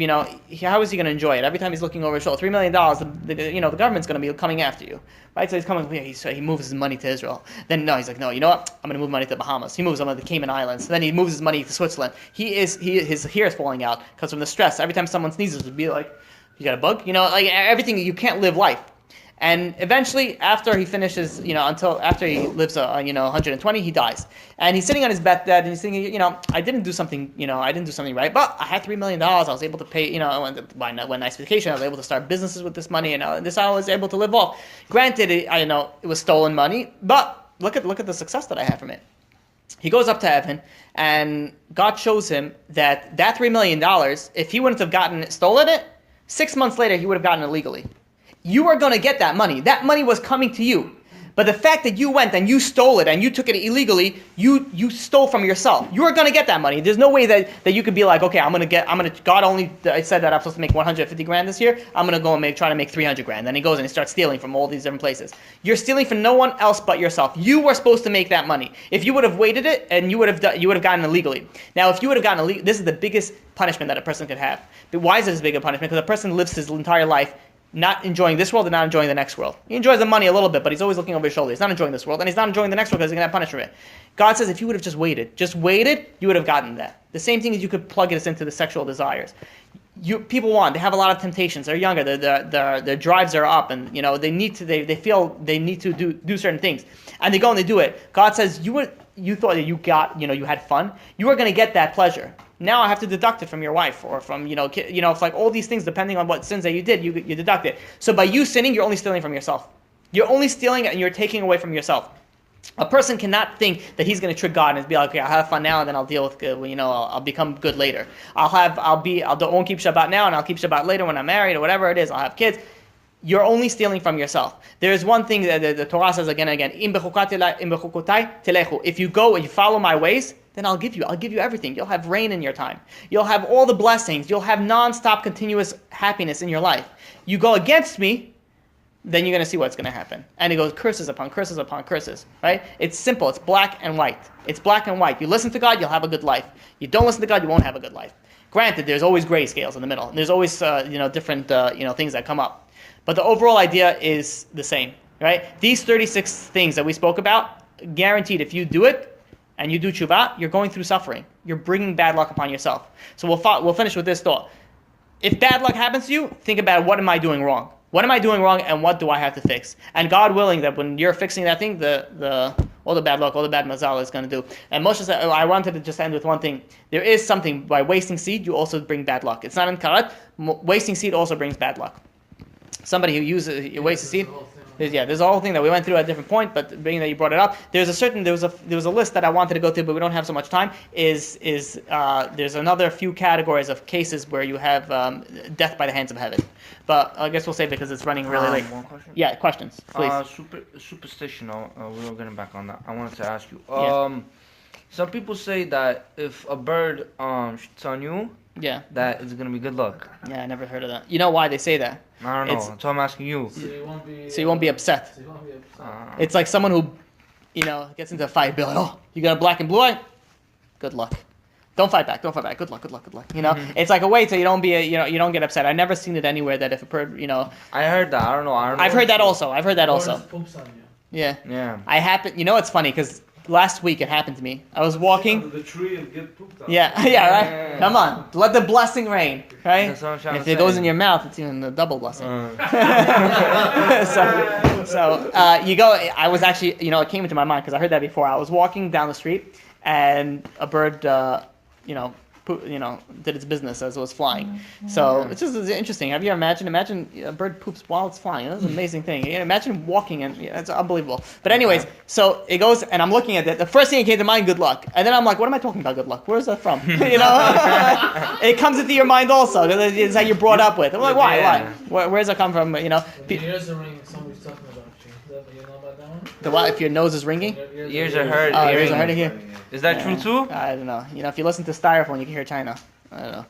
how is he going to enjoy it? Every time he's looking over his shoulder, $3 million, the government's going to be coming after you, right? So he's coming. He moves his money to Israel. Then he's like, no, you know what? I'm going to move money to the Bahamas. He moves some of the Cayman Islands. Then he moves his money to Switzerland. His hair is falling out because from the stress. Every time someone sneezes, it'd be like, you got a bug? Like everything. You can't live life. And eventually, after he finishes, after he lives, 120, he dies. And he's sitting on his bed and he's thinking, I didn't do something right, but I had $3 million. I was able to pay, one nice vacation. I was able to start businesses with this money, and this I was able to live off. Granted, it was stolen money, but look at the success that I had from it. He goes up to heaven, and God shows him that $3 million, if he wouldn't have stolen it, 6 months later, he would have gotten it legally. You are going to get that money. That money was coming to you. But the fact that you went and you stole it and you took it illegally, you stole from yourself. You are going to get that money. There's no way that you could be like, okay, God only said that I'm supposed to make 150 grand this year. I'm going to go and try to make 300 grand. Then he goes and he starts stealing from all these different places. You're stealing from no one else but yourself. You were supposed to make that money. If you would have waited it, and you would have gotten it legally. Now, if you would have gotten it, this is the biggest punishment that a person could have. But why is it as big a punishment? Because a person lives his entire life not enjoying this world and not enjoying the next world. He enjoys the money a little bit, but he's always looking over his shoulder. He's not enjoying this world, and he's not enjoying the next world because he's going to have punishment. God says if you would have just waited, you would have gotten that. The same thing is you could plug this into the sexual desires. People they have a lot of temptations. They're younger. Their drives are up, and they feel they need to do certain things, and they go and they do it. God says you thought that you had fun. You are going to get that pleasure. Now I have to deduct it from your wife, or from it's like all these things depending on what sins that you did, you deduct it. So by you sinning, you're only stealing from yourself. You're only stealing and you're taking away from yourself. A person cannot think that he's going to trick God and be like, okay, I'll have fun now and then I'll deal with I'll become good won't keep Shabbat now and I'll keep Shabbat later when I'm married or whatever it is. I'll have kids. You're only stealing from yourself. There is one thing that the Torah says again and again. If you go and you follow my ways, then I'll give you everything. You'll have rain in your time. You'll have all the blessings. You'll have non-stop continuous happiness in your life. You go against me, then you're going to see what's going to happen. And it goes curses upon curses upon curses, right? It's simple. It's black and white. It's black and white. You listen to God, you'll have a good life. You don't listen to God, you won't have a good life. Granted, there's always gray scales in the middle. There's always different things that come up. But the overall idea is the same, right? These 36 things that we spoke about, guaranteed if you do it, and you do tshuva, you're going through suffering. You're bringing bad luck upon yourself. So we'll finish with this thought. If bad luck happens to you, think about what am I doing wrong? What am I doing wrong, and what do I have to fix? And God willing that when you're fixing that thing, all the bad luck, all the bad mazal is going to do. And Moshe said, I wanted to just end with one thing. There is something, by wasting seed, you also bring bad luck. It's not in Karet. Wasting seed also brings bad luck. Somebody who wastes seed. There's a whole thing that we went through at a different point, but being that you brought it up, there was a list that I wanted to go through, but we don't have so much time. There's another few categories of cases where you have death by the hands of heaven, but I guess we'll save it because it's running really late. One question? Yeah, questions, please. Superstition. We were getting back on that. I wanted to ask you. Some people say that if a bird shits on you, Yeah. that it's gonna be good luck. Yeah, I never heard of that. You know why they say that? I don't know. It's- That's why I'm asking you. So you won't be. So you won't be upset. So you won't be upset. It's like someone who, gets into a fight. Be like, oh, you got a black and blue eye? Good luck. Don't fight back. Don't fight back. Good luck. Good luck. Good luck. It's like a way so you don't be you don't get upset. I've never seen it anywhere that if a bird, I heard that. I don't know. I've heard that also. I've heard that also. Birds poops on you. Yeah. Yeah. It's funny because last week it happened to me. I was walking. Under the tree and get pooped on. Yeah, yeah, right. Come on, let the blessing rain, right? That's what I'm trying If to it goes say. in your mouth, it's even a double blessing. Uh, So you go. I was actually, it came into my mind because I heard that before. I was walking down the street and a bird, did its business as it was flying. So it's just interesting. Have you imagine a bird poops while it's flying? That's an amazing thing. Imagine walking and it's unbelievable. But anyways, so it goes and I'm looking at it. The first thing that came to mind, good luck. And then I'm like, what am I talking about? Good luck. Where's that from? It comes into your mind also. It's how you're brought up with. I'm like, why? Yeah. Where does that come from? When your ears are ringing, somebody's talking about you. You know about that one? The what? If your nose is ringing? Your Ears are hurt. Oh, ears are hurting here. Is that true too? I don't know. If you listen to Styrofoam, you can hear China. I don't know.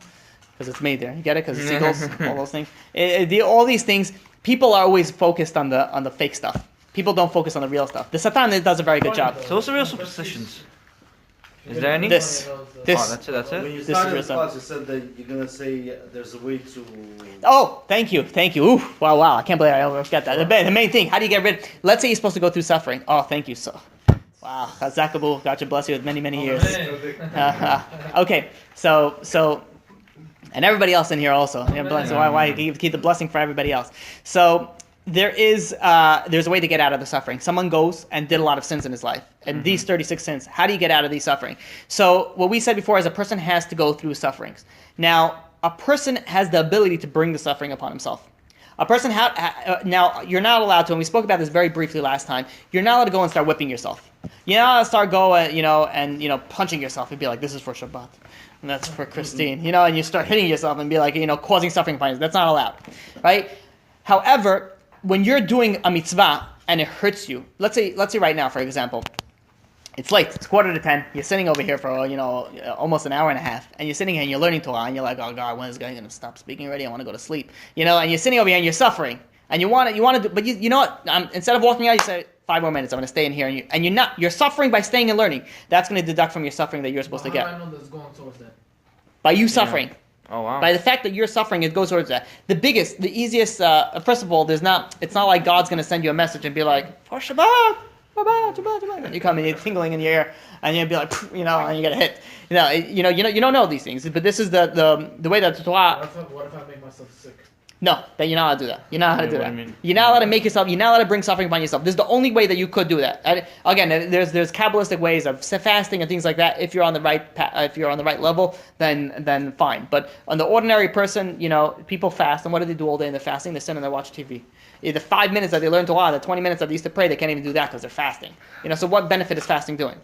Because it's made there. You get it? Because it's seagulls, all those things. All these things, people are always focused on the fake stuff. People don't focus on the real stuff. The Satan does a very good job. So what's the real superstitions? Is there any? This. Oh, that's it. When you This started is the real class, you said that you're gonna say there's a way to. Oh, thank you. Ooh, wow. I can't believe I almost got that. The main thing, how do you get rid? Let's say you're supposed to go through suffering. Oh, thank you. So, wow. Chazakabu, God bless you with many, many years. Okay, so, and everybody else in here also. So why you keep the blessing for everybody else? So there's a way to get out of the suffering. Someone goes and did a lot of sins in his life, and these 36 sins. How do you get out of these suffering? So what we said before is a person has to go through sufferings. Now, a person has the ability to bring the suffering upon himself. A person now you're not allowed to, and we spoke about this very briefly last time. You're not allowed to go and start whipping yourself. You're not allowed to start going, and punching yourself and be like, this is for Shabbat, and that's for Christine, and you start hitting yourself and be like, causing suffering upon yourself. That's not allowed, right? However, when you're doing a mitzvah and it hurts you, let's say right now, for example, it's late. It's 9:45. You're sitting over here for almost an hour and a half, and you're sitting here and you're learning Torah, and you're like, oh God, when is this guy gonna stop speaking already? I want to go to sleep. And you're sitting over here and you're suffering, and you want to do, but you know what? Instead of walking out, you say 5 more minutes. I'm gonna stay in here, and you're suffering by staying and learning. That's gonna deduct from your suffering that you're supposed to get. How do I know that's going towards that? By you suffering. Oh wow. By the fact that you're suffering, it goes towards that. The easiest. First of all, it's not like God's gonna send you a message and be like, for Shabbat. And you come and you're tingling in your ear, and you'll be like, and you get a hit. You don't know these things, but this is the way that the Torah. What if I make myself sick? No, that you're not allowed to do that. You're not allowed to do What that. do you mean? You're not allowed to make yourself. You're not allowed to bring suffering upon yourself. This is the only way that you could do that. And again, there's Kabbalistic ways of fasting and things like that. If you're on the right level, then fine. But on the ordinary person, people fast, and what do they do all day in the fasting? They sit and they watch TV. The 5 minutes that they learn Torah, the 20 minutes that they used to pray, they can't even do that because they're fasting. So what benefit is fasting doing?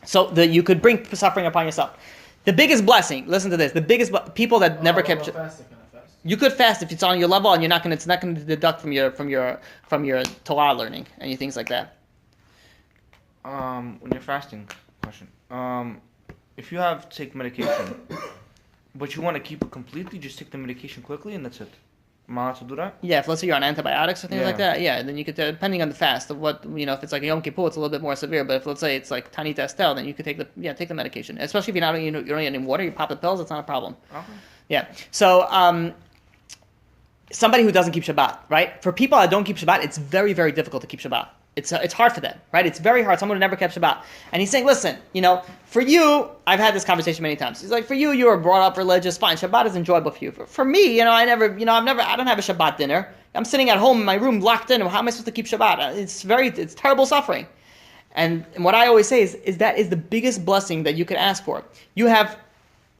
So you could bring suffering upon yourself. The biggest blessing. Listen to this. The biggest people that never kept. Fasting, can I fast? You could fast if it's on your level, and it's not going to deduct from your Torah learning and things like that. When you're fasting, question. If you have to take medication, but you want to keep it completely, just take the medication quickly, and that's it. Am I allowed to do that? Yeah, if let's say you're on antibiotics or things like Yeah. that, yeah, then you could, depending on the fast of what, if it's like a Yom Kippur, it's a little bit more severe. But if let's say it's like Tanit Estel, then you could take the medication. Especially if you don't get any water, you pop the pills, it's not a problem. Okay. Yeah. So somebody who doesn't keep Shabbat, right? For people that don't keep Shabbat, it's very, very difficult to keep Shabbat. It's hard for them, right? It's very hard. Someone who never kept Shabbat, and he's saying, listen, for you, I've had this conversation many times. He's like, for you, you were brought up religious, fine. Shabbat is enjoyable for you. For me, I don't have a Shabbat dinner. I'm sitting at home in my room, locked in. How am I supposed to keep Shabbat? It's terrible suffering. And what I always say is that is the biggest blessing that you could ask for. You have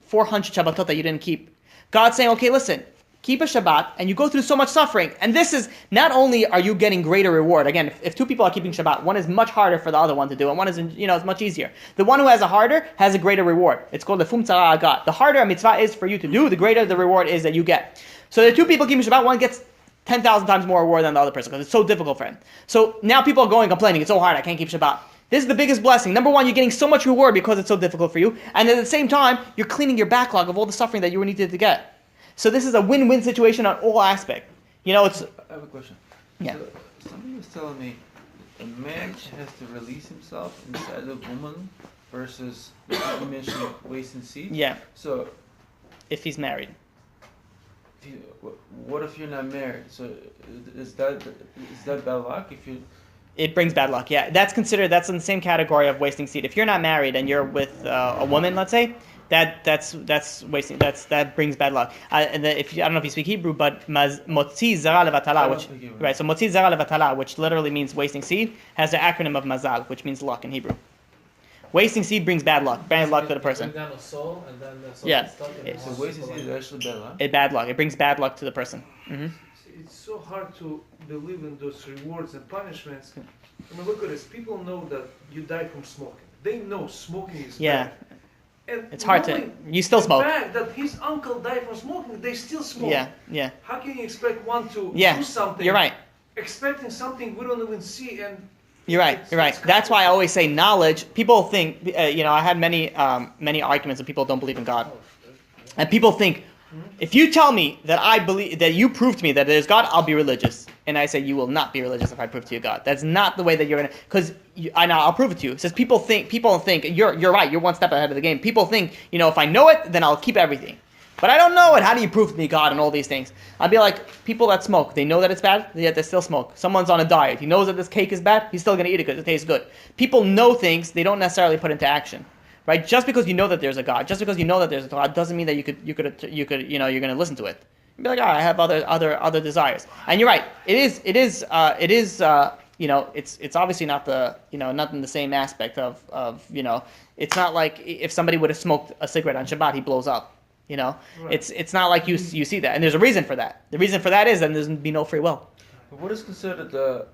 400 Shabbatot that you didn't keep. God's saying, okay, listen. Keep a Shabbat, and you go through so much suffering. And this is, not only are you getting greater reward, again, if 2 people are keeping Shabbat, one is much harder for the other one to do, and one is, it's much easier. The one who has a harder has a greater reward. It's called the Fum Tzara Agat. The harder a mitzvah is for you to do, the greater the reward is that you get. So there are 2 people keeping Shabbat, one gets 10,000 times more reward than the other person, because it's so difficult for him. So now people are going complaining, it's so hard, I can't keep Shabbat. This is the biggest blessing. Number one, you're getting so much reward because it's so difficult for you. And at the same time, you're cleaning your backlog of all the suffering that you needed to get. So this is a win-win situation on all aspects. You know, it's... I have a question. Yeah. So somebody was telling me a man has to release himself inside the woman versus, you mentioned wasting seed. Yeah, So, if he's married. what if you're not married? So, is that bad luck? If you It brings bad luck, yeah. That's in the same category of wasting seed. If you're not married and you're with a woman, let's say, that's wasting. That brings bad luck. And I don't know if you speak Hebrew, but motzi zara levatala, which right. So motzi zara levatala, which literally means wasting seed, has the acronym of mazal, which means luck in Hebrew. Wasting seed brings bad luck to the person. Bring down a soul, and then the soul Yeah. is stuck in so wasting seed is actually bad luck. Bad luck. It brings bad luck to the person. Mm-hmm. It's so hard to believe in those rewards and punishments. I mean, look at this. People know that you die from smoking. They know smoking is Yeah. bad. And It's hard to. knowing You still the smoke. fact that his uncle died from smoking, they still smoke. Yeah, yeah, How can you expect one to yeah. do something? You're right. Expecting something we don't even see, and You're right. You're right. That's why I always say knowledge. People think, I had many arguments that people don't believe in God, and people think, if you tell me that I believe that you prove to me that there's God, I'll be religious. And I say you will not be religious if I prove to you God. That's not the way that you're gonna. Because I'll prove it to you. It says people think you're right. You're one step ahead of the game. People think if I know it, then I'll keep everything. But I don't know it. How do you prove to me God and all these things? I'd be like, people that smoke, they know that it's bad, yet they still smoke. Someone's on a diet. He knows that this cake is bad. He's still going to eat it because it tastes good. People know things they don't necessarily put into action, right? Just because you know that there's a God, just because you know that there's a God, doesn't mean that you're going to listen to it. You'd be like, I have other desires. And you're right. It's obviously not not in the same aspect of it's not like if somebody would have smoked a cigarette on Shabbat, he blows up. Right. It's not like you see that, and there's a reason for that. The reason for that is then there's be no free will. But what is considered the